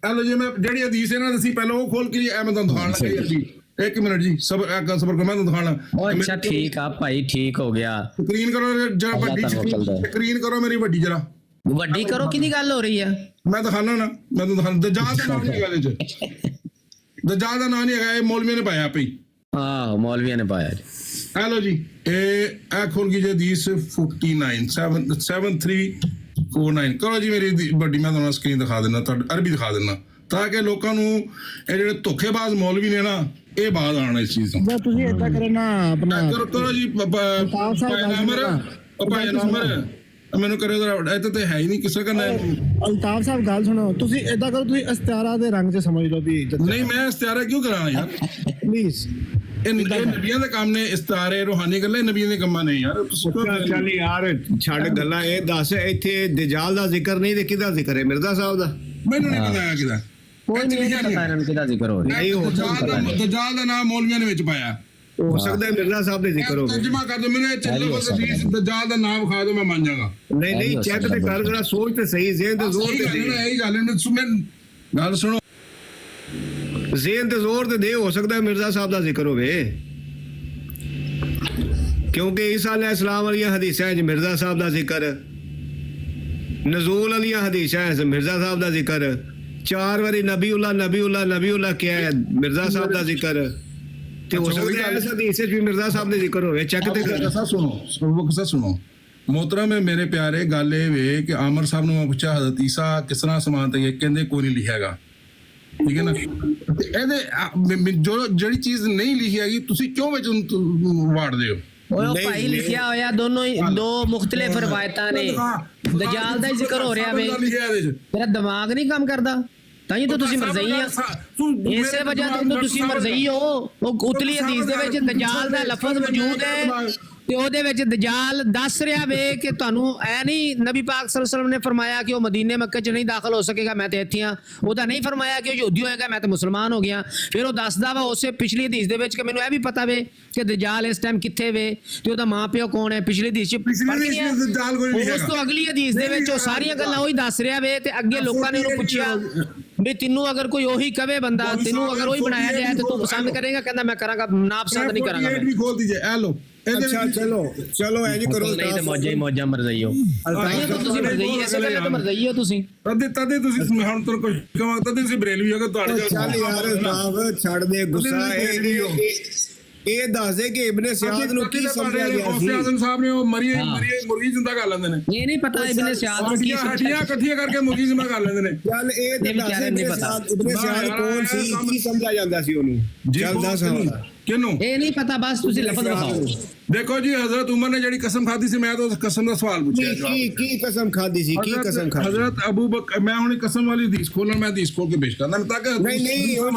ਹਲੋ ਜੀ, ਮੈਂ ਜਿਹੜੀ ਹਦੀਸ ਇਹਨਾਂ ਦੱਸੀ ਪਹਿਲਾਂ ਉਹ ਖੋਲ ਕੇ ਮੈਂ ਤੁਹਾਨੂੰ ਦਿਖਾਉਣ ਲੱਗਾ ਜੀ। ਇੱਕ ਮਿੰਟ ਜੀ, ਸਬਰ ਕਰੋ, ਮੈਂ ਤੁਹਾਨੂੰ ਦਿਖਾਣਾ। ਉਹ ਅੱਛਾ ਠੀਕ ਆ ਭਾਈ, ਠੀਕ ਹੋ ਗਿਆ। ਸਕਰੀਨ ਕਰੋ ਜਰਾ ਵੱਡੀ, ਸਕਰੀਨ ਕਰੋ ਮੇਰੀ ਵੱਡੀ ਜਰਾ ਵੱਡੀ ਕਰੋ। ਕਿਹਦੀ ਗੱਲ ਹੋ ਰਹੀ ਆ? ਮੈਂ ਦਿਖਾਣਾ ਨਾ, ਮੈਂ ਤੁਹਾਨੂੰ ਦਿਖਾਣਾ। ਦਜਾਲ ਦਾ ਨਾਮ ਨਹੀਂ ਹੈਗਾ ਇਹਦੇ ਚ, ਦਜਾਲ ਦਾ ਨਾਮ ਨਹੀਂ ਹੈਗਾ, ਇਹ ਮੌਲਵੀਆਂ ਨੇ ਪਾਇਆ ਆਪੇ ਹੀ। ਹਾਂ ਮੌਲਵੀਆਂ ਨੇ ਪਾਇਆ ਜੀ। ਹੈਲੋ ਜੀ, ਇਹ ਖੋਲ ਕੇ ਜੀ ਹਦੀਸ 7349 ਕਰੋ ਜੀ ਮੇਰੀ ਵੱਡੀ। ਮੈਂ ਤੁਹਾਨੂੰ ਸਕਰੀਨ ਦਿਖਾ ਦਿੰਦਾ, ਤੁਹਾਡੀ ਅਰਬੀ ਦਿਖਾ ਦਿੰਦਾ, ਤਾਂ ਕਿ ਲੋਕਾਂ ਨੂੰ ਇਹ ਜਿਹੜੇ ਧੋਖੇਬਾਜ਼ ਮੌਲਵੀ ਨੇ ਨਾ, ਇਹ ਬਾਤ ਆਉਣ ਇਸ ਚੀਜ਼ ਤੋਂ। ਬਸ ਤੁਸੀਂ ਏਦਾਂ ਕਰੋ ਨਾ ਆਪਣਾ ਕਰੋ ਜੀ ਭਾਈ ਨਾਮਰ ਮੈਨੂੰ ਕਰਿਓ ਜਰਾ। ਇਹ ਤਾਂ ਹੈ ਹੀ ਨਹੀਂ ਕਿਸੇ ਕਰਨਾ। ਅਲਤਾਫ ਸਾਹਿਬ ਗੱਲ ਸੁਣੋ, ਤੁਸੀਂ ਏਦਾਂ ਕਰੋ, ਤੁਸੀਂ ਇਸਤਿਆਰਾ ਦੇ ਰੰਗ 'ਚ ਸਮਝ ਲਓ ਵੀ ਨਹੀਂ, ਮੈਂ ਇਸਤਿਆਰਾ ਕਿਉਂ ਕਰਾਣਾ ਯਾਰ? ਪਲੀਜ਼। ਇਹ ਨਬੀਆਂ ਦੇ ਕੰਮ ਨੇ, ਇਸਤਾਰੇ ਰੂਹਾਨੀ ਗੱਲਾਂ ਨਬੀਆਂ ਦੇ ਕੰਮਾਂ ਨੇ ਯਾਰ। ਚੱਲ ਯਾਰ ਛੱਡ ਗੱਲਾਂ, ਇਹ ਦੱਸ ਇੱਥੇ ਦਜਾਲ ਦਾ ਜ਼ਿਕਰ ਨਹੀਂ ਤੇ ਕਿਹਦਾ ਜ਼ਿਕਰ ਹੈ? ਮਿਰਜ਼ਾ ਸਾਹਿਬ ਦਾ। ਮੈਨੂੰ ਨਹੀਂ ਪਤਾ ਕਿਹਦਾ, ਕੋਈ ਨਹੀਂ ਪਤਾ ਇਹਨਾਂ ਨੂੰ ਕਿਹਦਾ ਜ਼ਿਕਰ ਹੋ ਰਿਹਾ। ਨਹੀਂ ਹੋ ਸਕਦਾ, ਦਜਾਲ ਦਾ ਨਾਮ ਮੌਲਵੀਆਂ ਨੇ ਵਿੱਚ ਪਾਇਆ। ਹੋ ਸਕਦਾ ਹੈ ਮਿਰਜ਼ਾ ਸਾਹਿਬ ਦੇ ਜ਼ਿਕਰ ਹੋਵੇ। ਤਰਜਮਾ ਕਰ ਦਿਓ ਮੈਨੂੰ, ਇਹ ਚੱਲੋ ਦਜਾਲ ਦਾ ਨਾਮ ਖਾ ਦਿਓ, ਮੈਂ ਮੰਨ ਜਾਗਾ। ਨਹੀਂ ਚੈੱਕ ਤੇ ਕਰ, ਜਰਾ ਸੋਚ ਤੇ ਸਹੀ, ਜ਼ੇਨ ਤੇ ਜ਼ੋਰ ਤੇ ਦੇ। ਇਹੀ ਗੱਲ ਹੈ, ਗੱਲ ਸੁਣੋ, ਜ਼ੇਨ ਤੇ ਜ਼ੋਰ ਤੇ ਦੇ। ਹੋ ਸਕਦਾ ਹੈ ਮਿਰਜ਼ਾ ਸਾਹਿਬ ਦਾ ਜ਼ਿਕਰ ਹੋਵੇ, ਕਿਉਂਕਿ ਈਸਾ ਅਲੈਹਿਸਲਾਮ ਵਾਲੀਆਂ ਹਦੀਸਾਂ 'ਚ ਮਿਰਜ਼ਾ ਸਾਹਿਬ ਦਾ ਜ਼ਿਕਰ, ਨਜ਼ੂਲ ਵਾਲੀਆਂ ਹਦੀਸਾਂ 'ਚ ਮਿਰਜ਼ਾ ਸਾਹਿਬ ਦਾ ਜ਼ਿਕਰ, 4 ਵਾਰੀ ਨਬੀਉल्लाह ਕਿਹਾ ਹੈ, ਮਿਰਜ਼ਾ ਸਾਹਿਬ ਦਾ ਜ਼ਿਕਰ। ਤੇ ਹੋ ਸਕਦਾ ਹੈ ਇਸ ਹਦੀਸ 'ਚ ਵੀ ਮਿਰਜ਼ਾ ਸਾਹਿਬ ਦਾ ਜ਼ਿਕਰ ਹੋਵੇ। ਚੈੱਕ ਤੇ ਕਰ। ਕਿਸਾ ਸੁਣੋ मोहतरम है मेरे प्यारे, गल ये वे कि आमर साहब ने मैं पूछा हज़रत ईसा किस तरह समान ते कहंदे कोई नहीं लिखियागा, ठीक है ना? ਇਹਦੇ ਜਿਹੜੀ ਚੀਜ਼ ਨਹੀਂ ਲਿਖੀ ਹੈਗੀ ਤੁਸੀਂ ਕਿਉਂ ਵਿੱਚ ਵਾੜਦੇ ਹੋ? ਓਏ ਭਾਈ ਲਿਖਿਆ ਹੋਇਆ ਦੋਨੋਂ ਹੀ, ਦੋ ਮੁਖਤਲਿਫ ਰਵਾਇਤਾਂ ਨੇ। ਦਜਾਲ ਦਾ ਹੀ ਜ਼ਿਕਰ ਹੋ ਰਿਹਾ ਵੇ। ਤੇਰਾ ਦਿਮਾਗ ਨਹੀਂ ਕੰਮ ਕਰਦਾ, ਤਾਂ ਹੀ ਤਾਂ ਤੁਸੀਂ ਮਰਜ਼ਈ ਆ। ਇਸੇ ਵਜ੍ਹਾ ਤੋਂ ਤੁਸੀਂ ਮਰਜ਼ਈ ਹੋ। ਉਹ ਉਤਲੀ ਹਦੀਸ ਦੇ ਵਿੱਚ ਦਜਾਲ ਦਾ ਲਫ਼ਜ਼ ਮੌਜੂਦ ਹੈ ਤੇ ਉਹਦੇ ਵਿੱਚ ਦਜਾਲ ਦੱਸ ਰਿਹਾ ਵੇ ਕਿ ਤੁਹਾਨੂੰ ਐ ਨਹੀਂ, ਨਬੀ ਪਾਕ ਸੱਲੱਲਾਹੁ ਅਲੈਹਿ ਵਸੱਲਮ ਨੇ ਫਰਮਾਇਆ ਕਿ ਉਹ ਮਦੀਨੇ ਮੱਕੇ 'ਚ ਨਹੀਂ ਦਾਖਲ ਹੋ ਸਕੇਗਾ, ਮੈਂ ਤੇ ਇੱਥੇ ਆ। ਉਹਦਾ ਨਹੀਂ ਫਰਮਾਇਆ ਕਿ ਉਹ ਯਹੂਦੀ ਹੋਏਗਾ, ਮੈਂ ਤੇ ਮੁਸਲਮਾਨ ਹੋ ਗਿਆ। ਫਿਰ ਉਹ ਦੱਸਦਾ ਵਾ ਉਸੇ ਪਿਛਲੀ ਹਦੀਸ ਦੇ ਵਿੱਚ ਕਿ ਮੈਨੂੰ ਇਹ ਵੀ ਪਤਾ ਵੇ ਕਿ ਦਜਾਲ ਇਸ ਟਾਈਮ ਕਿੱਥੇ ਵੇ ਤੇ ਉਹਦਾ ਮਾਂ ਪਿਓ ਕੌਣ ਹੈ। ਪਿਛਲੀ ਹਦੀਸ 'ਚ ਉਸ ਤੋਂ ਅਗਲੀ ਹਦੀਸ ਦੇ ਵਿੱਚ ਉਹ ਸਾਰੀਆਂ ਗੱਲਾਂ ਉਹੀ ਦੱਸ ਰਿਹਾ ਵੇ। ਤੇ ਅੱਗੇ ਲੋਕਾਂ ਨੇ ਉਹਨੂੰ ਪੁੱਛਿਆ ਵੀ ਤੈਨੂੰ ਅਗਰ ਕੋਈ ਉਹੀ ਕਵੇ ਬੰਦਾ, ਤੈਨੂੰ ਅਗਰ ਉਹੀ ਬਣਾਇਆ ਜਾਏ ਤੇ ਤੂੰ ਪਸੰਦ ਕਰੇਗਾ? ਕਹਿੰਦਾ ਮੈਂ ਕਰਾਂਗਾ, ਨਾ ਪਸੰਦ ਨਹੀਂ ਕਰਾਂਗਾ ਮੈਂ। ਖੋਲ ਦੀਜੇ ਐ ਲੋ। ਅੱਛਾ ਚਲੋ ਐ ਜੀ ਕਰੋ, ਨਹੀਂ ਤੇ ਮੌਜਾਂ ਹੀ ਮੌਜਾਂ ਮਰਜ਼ਈ ਹੋ। ਤੁਸੀਂ ਮਰਜ਼ਈ ਐਸੇ ਗੱਲ ਤਾਂ ਮਰਜ਼ਈ ਹੋ ਤੁਸੀਂ। ਤਦੇ ਤੁਸੀਂ ਹੁਣ ਤੋਂ ਕੁਝ ਕਹਾਂ, ਤਦੇ ਤੁਸੀਂ ਬਰੇਲਵੀ ਹੋ। ਤੁਹਾਡੇ ਚੱਲ ਯਾਰ ਸਾਹਿਬ ਛੱਡ ਦੇ ਗੁੱਸਾ। ਇਹ ਦੱਸ ਦੇ ਕਿ ਇਬਨ ਸਿਆਦ ਨੂੰ ਕੀ ਸਮਝਿਆ ਗਿਆ ਸੀ? ਆਜ਼ਮ ਸਾਹਿਬ ਨੇ ਉਹ ਮਰੀ ਮੁਰਗੀ ਜ਼ਿੰਦਾ ਕਰ ਲੈਂਦੇ ਨੇ। ਇਹ ਨਹੀਂ ਪਤਾ ਇਬਨ ਸਿਆਦ ਨੂੰ ਕੀ ਹੱਡੀਆਂ ਇਕੱਠੀਆਂ ਕਰਕੇ ਮੁਰਗੀ ਜ਼ਿੰਦਾ ਕਰ ਲੈਂਦੇ ਨੇ। ਚੱਲ ਇਹ ਤੇ ਦੱਸ ਇਬਨ ਸਿਆਦ ਕੌਣ ਸੀ, ਕੀ ਸਮਝਿਆ ਜਾਂਦਾ ਸੀ ਉਹਨੂੰ? ਚੱਲ ਦੱਸ ਕਿਹਨੂੰ? ਇਹ ਨਹੀਂ ਪਤਾ, ਬਸ ਤੁਸੀਂ ਲਫ਼ਜ਼ ਦਿਖਾਓ। ਦੇਖੋ ਜੀ, ਹਜ਼ਰਤ ਉਮਰ ਨੇ ਜਿਹੜੀ ਕਸਮ ਖਾਦੀ ਸੀ, ਮੈਂ ਤਾਂ ਉਸ ਕਸਮ ਦਾ ਸਵਾਲ ਪੁੱਛਿਆ। ਕੀ ਕਸਮ ਖਾਦੀ ਸੀ? ਕੀ ਕਸਮ ਖਾਦੀ? ਹਜ਼ਰਤ ਅਬੂ ਬਕਰ, ਮੈਂ ਹੁਣ ਕਸਮ ਵਾਲੀ ਹਦੀਸ ਖੋਲਣ, ਮੈਂ ਹਦੀਸ ਖੋਲ ਕੇ ਪੇਸ਼ ਕਰਦਾ ਤਾਂ ਕਿ ਨਹੀਂ ਉਹ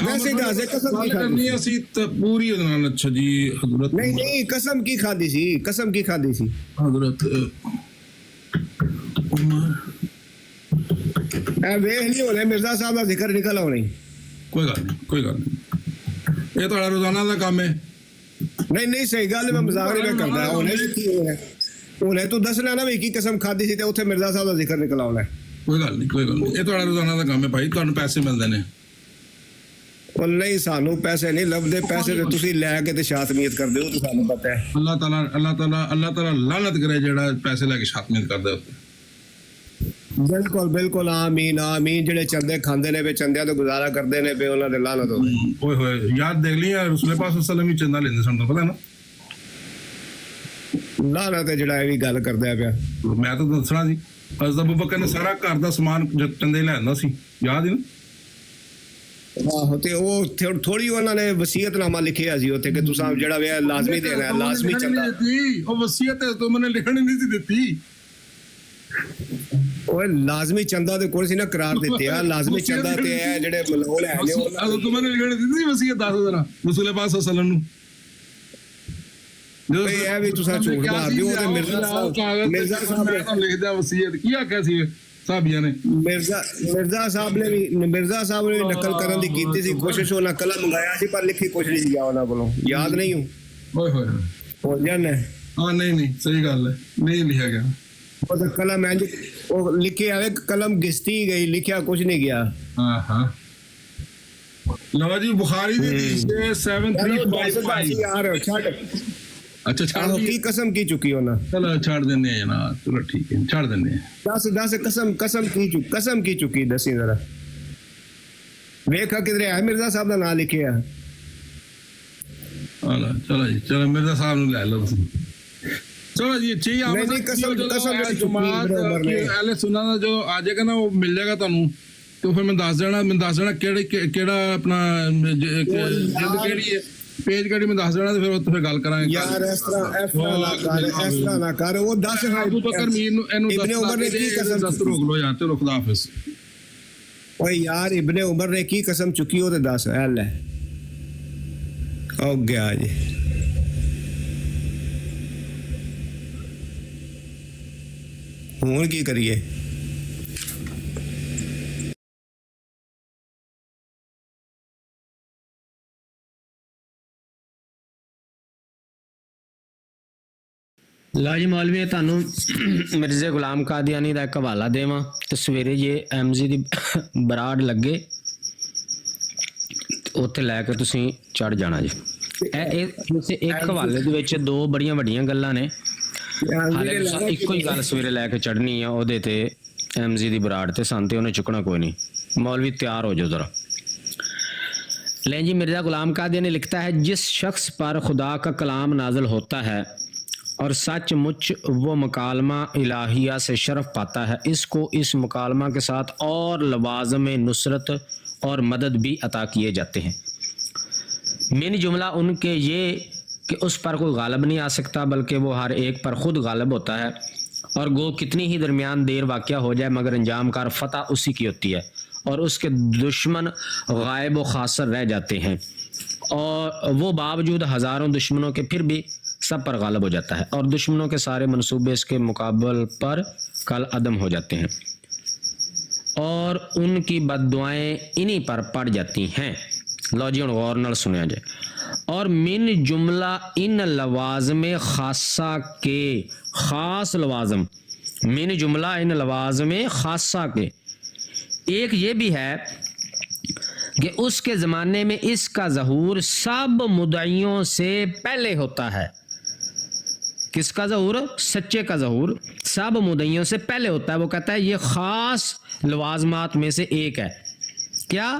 ਵੈਸੇ ਦੱਸ ਦੇ ਕਸਮ ਕੀ ਖਾਦੀ ਸੀ ਤਾਂ ਪੂਰੀ ਉਹਦੇ ਨਾਲ। ਅੱਛਾ ਜੀ ਹਜ਼ਰਤ, ਨਹੀਂ ਕਸਮ ਕੀ ਖਾਦੀ ਸੀ? ਕਸਮ ਕੀ ਖਾਦੀ ਸੀ ਹਜ਼ਰਤ ਉਮਰ? ਇਹ ਵੇਖ ਨਹੀਂ ਹੋਣਾ ਮਿਰਜ਼ਾ ਸਾਹਿਬ ਦਾ ਜ਼ਿਕਰ ਨਿਕਲ ਆਉਣਾ। ਕੋਈ ਗੱਲ ਨਹੀਂ, ਇਹ ਤੁਹਾਡਾ ਰੋਜ਼ਾਨਾ ਦਾ ਕੰਮ ਹੈ। ਨਹੀਂ ਸਹੀ ਗੱਲ, ਮੈਂ ਮਜ਼ਾਕ ਨਹੀਂ ਕਰਦਾ। ਉਹਨੇ ਤੂੰ ਦੱਸਣਾ ਨਾ ਵੀ ਕੀ ਕਸਮ ਖਾਦੀ ਸੀ ਤੇ ਉੱਥੇ ਮਿਰਜ਼ਾ ਸਾਹਿਬ ਦਾ ਜ਼ਿਕਰ ਨਿਕਲ ਆਉਣਾ। ਕੋਈ ਗੱਲ ਨਹੀਂ, ਇਹ ਤੁਹਾਡਾ ਰੋਜ਼ਾਨਾ ਦਾ ਕੰਮ ਹੈ ਭਾਈ, ਤੁਹਾਨੂੰ ਪੈਸੇ ਮਿਲਦੇ ਨੇ। ਉਹ ਨਹੀਂ ਸਾਨੂੰ ਪੈਸੇ ਨਹੀਂ ਲੱਭਦੇ, ਪੈਸੇ ਤੇ ਤੁਸੀਂ ਲੈ ਕੇ ਤੇ ਸ਼ਾਤਮੀਅਤ ਕਰਦੇ ਹੋ, ਤੇ ਸਾਨੂੰ ਪਤਾ ਹੈ। ਅੱਲਾਹ ਤਾਲਾ ਲਾਨਤ ਕਰੇ ਜਿਹੜਾ ਪੈਸੇ ਲੈ ਕੇ ਸ਼ਾਤਮੀਅਤ ਕਰਦਾ ਉੱਤੇ। ਬਿਲਕੁਲ ਬਿਲਕੁਲ, ਆਮੀਨ ਆਮੀਨ। ਜਿਹੜੇ ਚੰਦੇ ਖਾਂਦੇ ਨੇ ਪਏ, ਚੰਦਿਆਂ ਤੋਂ ਗੁਜ਼ਾਰਾ ਕਰਦੇ ਨੇ ਪਏ, ਉਹਨਾਂ ਦੇ ਲਾਨਤ ਹੋਵੇ। ਓਏ ਹੋਏ ਯਾਰ ਦੇਖ ਲਈ ਰਸੂਲ ਪਾਕ ਸੱਲਮ ਵੀ ਚੰਦਾ ਲੈਂਦੇ ਸਾਨੂੰ ਪਤਾ ਨਾ। ਲਾਨਤ ਹੈ ਜਿਹੜਾ ਇਹ ਵੀ ਗੱਲ ਕਰਦਾ ਪਿਆ। ਮੈਂ ਤਾਂ ਦੱਸਣਾ ਸੀ ਹਜ਼ਰਤ ਅਬੂ ਬਕਰ ਨੇ ਸਾਰਾ ਘਰ ਦਾ ਸਮਾਨ ਚੰਦੇ ਲੈਂਦਾ ਸੀ, ਯਾਦ ਹੀ ਨਾ। ਆਹੋ, ਤੇ ਉਹ ਥੋੜੀ ਉਹਨਾਂ ਨੇ ਵਸੀਅਤਨਾਮਾ ਲਿਖਿਆ ਸੀ ਉੱਥੇ ਕਿ ਤੁਸੀਂ ਜਿਹੜਾ ਵੀ ਲਾਜ਼ਮੀ ਦੇਣਾ ਹੈ, ਲਾਜ਼ਮੀ ਚੰਦਾ। ਉਹ ਵਸੀਅਤ ਤੋਂ ਮੈਨੇ ਲਿਖਣ ਨਹੀਂ ਸੀ ਦਿੱਤੀ। ਉਹ ਲਾਜ਼ਮੀ ਚੰਦਾ ਦੇ ਕੋਲ ਸੀ ਨਾ, ਕਰਾਰ ਦਿੱਤੇ ਆ ਲਾਜ਼ਮੀ ਚੰਦਾ ਤੇ ਇਹ ਜਿਹੜੇ ਮਲਹੋਲ ਹੈ ਨੇ ਉਹ ਤੋਂ ਮੈਨੇ ਲਿਖਣ ਦਿੱਤੀ ਵਸੀਅਤ। ਦੱਸ ਜ਼ਰਾ ਰਸੂਲ ਪਾਕ ਸੱਲਮ ਨੂੰ ਜਦੋਂ ਇਹ ਵੀ ਤੁਸੀਂ ਝੂਠ ਮਾਰਦੇ ਹੋ। ਤੇ ਮਿਰਜ਼ਾ ਸਾਹਿਬ ਨੇ ਲਿਖਦਾ ਵਸੀਅਤ ਕੀ ਆਖਿਆ ਸੀ ਸਾਬੀਆਂ ਨੇ। ਮਿਰਜ਼ਾ ਸਾਹਿਬ ਨੇ ਵੀ ਨਕਲ ਕਰਨ ਦੀ ਕੀਤੀ ਸੀ ਕੋਸ਼ਿਸ਼, ਉਹਨਾਂ ਕਲਮ ਮੰਗਾਇਆ ਸੀ ਪਰ ਲਿਖੀ ਕੁਛ ਨਹੀਂ ਗਿਆ ਉਹਨਾਂ ਕੋਲੋਂ, ਯਾਦ ਨਹੀਂ ਹੋ? ਓਏ ਹੋਏ ਹੋ ਜਾਣਾ। ਹਾਂ ਨਹੀਂ ਸਹੀ ਗੱਲ ਹੈ, ਨਹੀਂ ਲਿਖਿਆ ਗਿਆ। ਉਹ ਤਾਂ ਕਲਮ ਇੰਜ ਉਹ ਲਿਖੇ ਆਵੇ, ਕਲਮ ਘਿਸਤੀ ਗਈ, ਲਿਖਿਆ ਕੁਛ ਨਹੀਂ ਗਿਆ। ਹਾਂ ਲਓ ਜੀ ਬੁਖਾਰੀ ਦੀ ਹਦੀਸ 7355 ਯਾਰ ਛੱਡ। ਅੱਛਾ ਛੱਡ ਕੀ ਕਸਮ ਕੀ ਚੁੱਕੀ ਉਹਨਾਂ? ਚਲੋ ਛੱਡ ਦਿੰਦੇ ਆ ਜਨਾਬ, ਚਲੋ ਠੀਕ ਹੈ ਛੱਡ ਦਿੰਦੇ ਆ। ਦੱਸ ਕਸਮ ਕੀ ਚੁੱਕੀ ਦੱਸੀ ਜ਼ਰਾ। ਵੇਖਾ ਕਿਧਰੇ ਹੈ ਮਿਰਜ਼ਾ ਸਾਹਿਬ ਦਾ ਨਾਂ ਲਿਖਿਆ? ਚਲੋ ਜੀ ਚਲੋ ਮਿਰਜ਼ਾ ਸਾਹਿਬ ਨੂੰ ਲੈ ਲਓ ਤੁਸੀਂ। ਚਲੋ ਜੀ ਠੀਕ ਆ। ਅਹਲੇ ਸੁਨਨਾ ਦਾ ਜੋ ਆ ਜਾਏਗਾ ਨਾ ਉਹ ਮਿਲ ਜਾਏਗਾ ਤੁਹਾਨੂੰ, ਤੇ ਫਿਰ ਮੈਂ ਦੱਸ ਦੇਣਾ ਕਿਹੜਾ ਆਪਣਾ ਜਿੰਦ ਕਿਹੜੀ ਹੈ, ਪੇਜ ਕਿਹੜੀ ਮੈਂ ਦੱਸ ਦੇਣਾ, ਤੇ ਫਿਰ ਉੱਥੇ ਗੱਲ ਕਰਾਂਗੇ। ਯਾਰ ਇਸ ਤਰ੍ਹਾਂ ਨਾ ਕਰ। ਉਹ ਦੱਸ ਅਬੂ ਬਕਰ ਮੀਰ ਨੂੰ ਇਹਨੂੰ ਇਬਨ ਉਮਰ ਨੇ ਕੀ ਕਸਮ ਦੱਸ ਰੋਕ ਲੋ ਯਾਰ। ਚਲੋ ਖੁਦਾ ਹਾਫਿਜ਼। ਓਏ ਯਾਰ ਇਬਨ ਉਮਰ ਨੇ ਕੀ ਕਸਮ ਚੁੱਕੀ ਉਹ ਤੇ ਦੱਸ। ਐ ਲੈ ਹੋ ਗਿਆ ਜੀ। ਹੁਣ ਕੀ ਕਰੀਏ? ਲਓ ਜੀ ਮੌਲਵੀ, ਤੁਹਾਨੂੰ ਮਿਰਜ਼ੇ ਗੁਲਾਮ ਕਾਦੀਆਨੀ ਦਾ ਇੱਕ ਹਵਾਲਾ ਦੇਵਾਂ ਤੇ ਸਵੇਰੇ ਜੇ ਐਮਜੀ ਦੀ ਬਰਾੜ ਲੱਗੇ ਉੱਥੇ ਲੈ ਕੇ ਤੁਸੀਂ ਚੜ ਜਾਣਾ ਜੀ। ਇਹ ਇੱਕ ਹਵਾਲੇ ਦੇ ਵਿੱਚ ਦੋ ਬੜੀਆਂ ਵੱਡੀਆਂ ਗੱਲਾਂ ਨੇ। ਹਾਲੇ ਇੱਕੋ ਹੀ ਗੱਲ ਸਵੇਰੇ ਲੈ ਕੇ ਚੜਨੀ ਆ ਉਹਦੇ ਤੇ ਐਮਜੀ ਦੀ ਬਰਾੜ ਤੇ, ਸਾਨੂੰ ਤੇ ਉਹਨੇ ਚੁੱਕਣਾ ਕੋਈ नहीं। मौलवी तैयार हो जाओ जरा। लें जी, मिर्ज़ा गुलाम कादियानी लिखता है, जिस शख्स पर खुदा का कलाम नाजल होता है और सचमुच वो मुकालमा इलाहिया से शरफ पाता है, इसको इस मुकालमा के साथ और लवाज़म नुसरत और मदद भी अता किए जाते हैं। मिन जुमला उनके ये कि उस पर कोई गालिब नहीं आ सकता, बल्कि वो हर एक पर खुद गालिब होता है, और गो कितनी ही दरमियान देर वाक़या हो जाए मगर अंजाम कार फ़तह उसी की होती है, और उसके दुश्मन गायब व खासर रह जाते हैं, और वो बावजूद हज़ारों दुश्मनों के फिर भी सब पर गालिब हो जाता है, और दुश्मनों के सारे मनसूबे इसके मुकाबल पर कल अदम हो जाते हैं, और उनकी बद्दुआएं इन्हीं पर पड़ जाती हैं। लो जी हुण गौर नाल सुनिया जाए। और मिन जुमला इन लवाज़म खासा के ख़ास लवाज़म, मिन जुमला इन लवाज़म खासा के एक ये भी है कि उसके ज़माने में इसका ज़हूर सब मुद्दइयों से पहले होता है। किसका ज़हूर? सच्चे का ज़हूर सब मुद्दइयों से पहले होता है। वो कहता है ये ख़ास लवाज़मात में से एक है। क्या?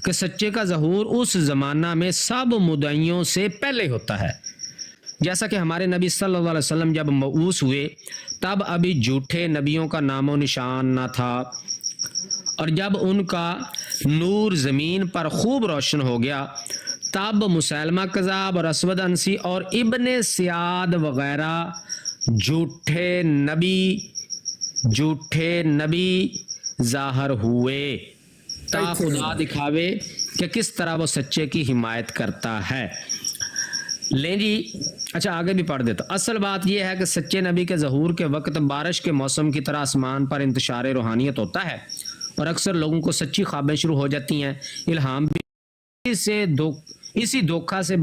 कि सच्चे का ज़हूर उस ज़माना में सब मुद्दइयों से पहले होता है। जैसा कि हमारे नबी सल्लल्लाहु अलैहि वसल्लम जब मबऊस हुए तब अभी झूठे नबियों का नामो निशान न था, और जब उनका नूर ज़मीन पर खूब रोशन हो गया तब मुसैलमा कज़ाब और असवद अंसी और इब्ने सियाद वग़ैरह झूठे नबी ज़ाहिर हुए, ता खुदा दिखावे कि किस तरह वो सच्चे की हिमायत करता है। लें जी, अच्छा आगे भी पढ़ देता। असल बात यह है कि सच्चे नबी के ज़हूर के वक्त बारिश के मौसम की तरह आसमान पर इंतशार रूहानियत होता है, और अक्सर लोगों को सच्ची ख्वाबें शुरू हो जाती हैं। इल्हाम भी इसी धोखा से